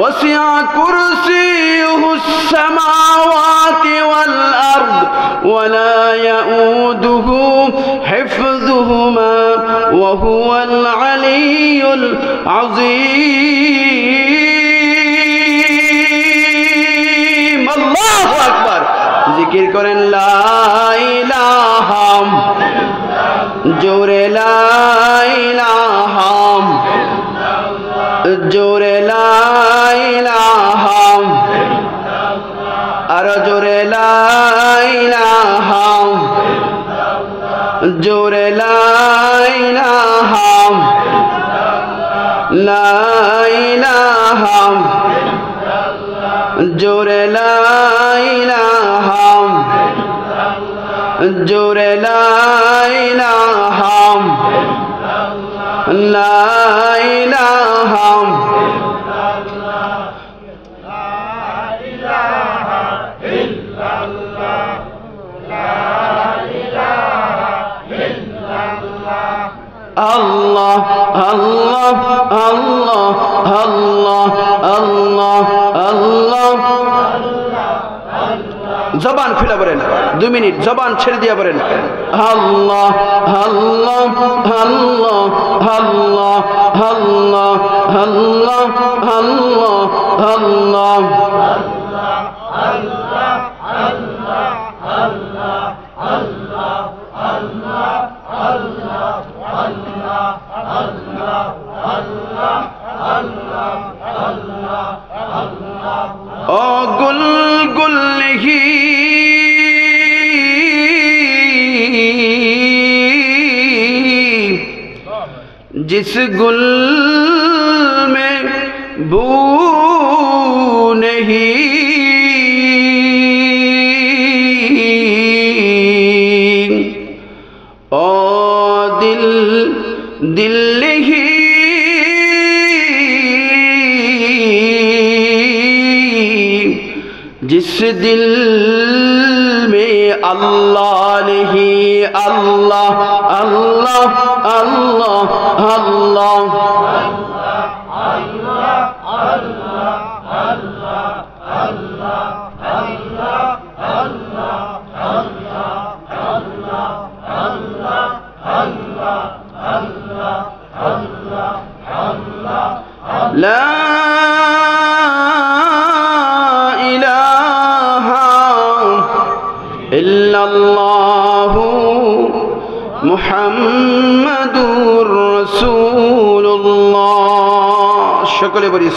ওয়াসি'a কুরসিয়ুহু আস-সামাওয়াতি ওয়াল আরদ ওয়া লা ইয়াউদুহু হিফযুহুমা ওয়া হুয়াল আলিয়্যুল আযীম। আল্লাহু আকবার। জিকির করেন লা ইলাহা, জোরে লা ইলাহা, জোরে লা ইলাহা, আর জোরে লা ইলাহা, জোরে লা ইলাহা, লা ইলাহা, জোরে লা ইলাহা, জোরে লা ইলাহা, লা ইলাহা, আল্লাহ আল্লাহ আল্লাহ আল্লাহ আল্লাহ আল্লাহ। জবান খুলে বলেন 2 মিনিট, জবান ছেড়ে দিয়ে বলেন আল্লাহ আল্লাহ আল্লাহ আল্লাহ আল্লাহ আল্লাহ আল্লাহ আল্লাহ। ও গুল গুলহি जिस गुल में बू नहीं ओ दिल दिल ही जिस दिल में अल्लाह नहीं अल्लाह अल्लाह अल्लाह अल्लाह লা ইলাহা ইল্লাল্লাহু মুহাম্মাদুর রাসূলুল্লাহ। সকলে বলি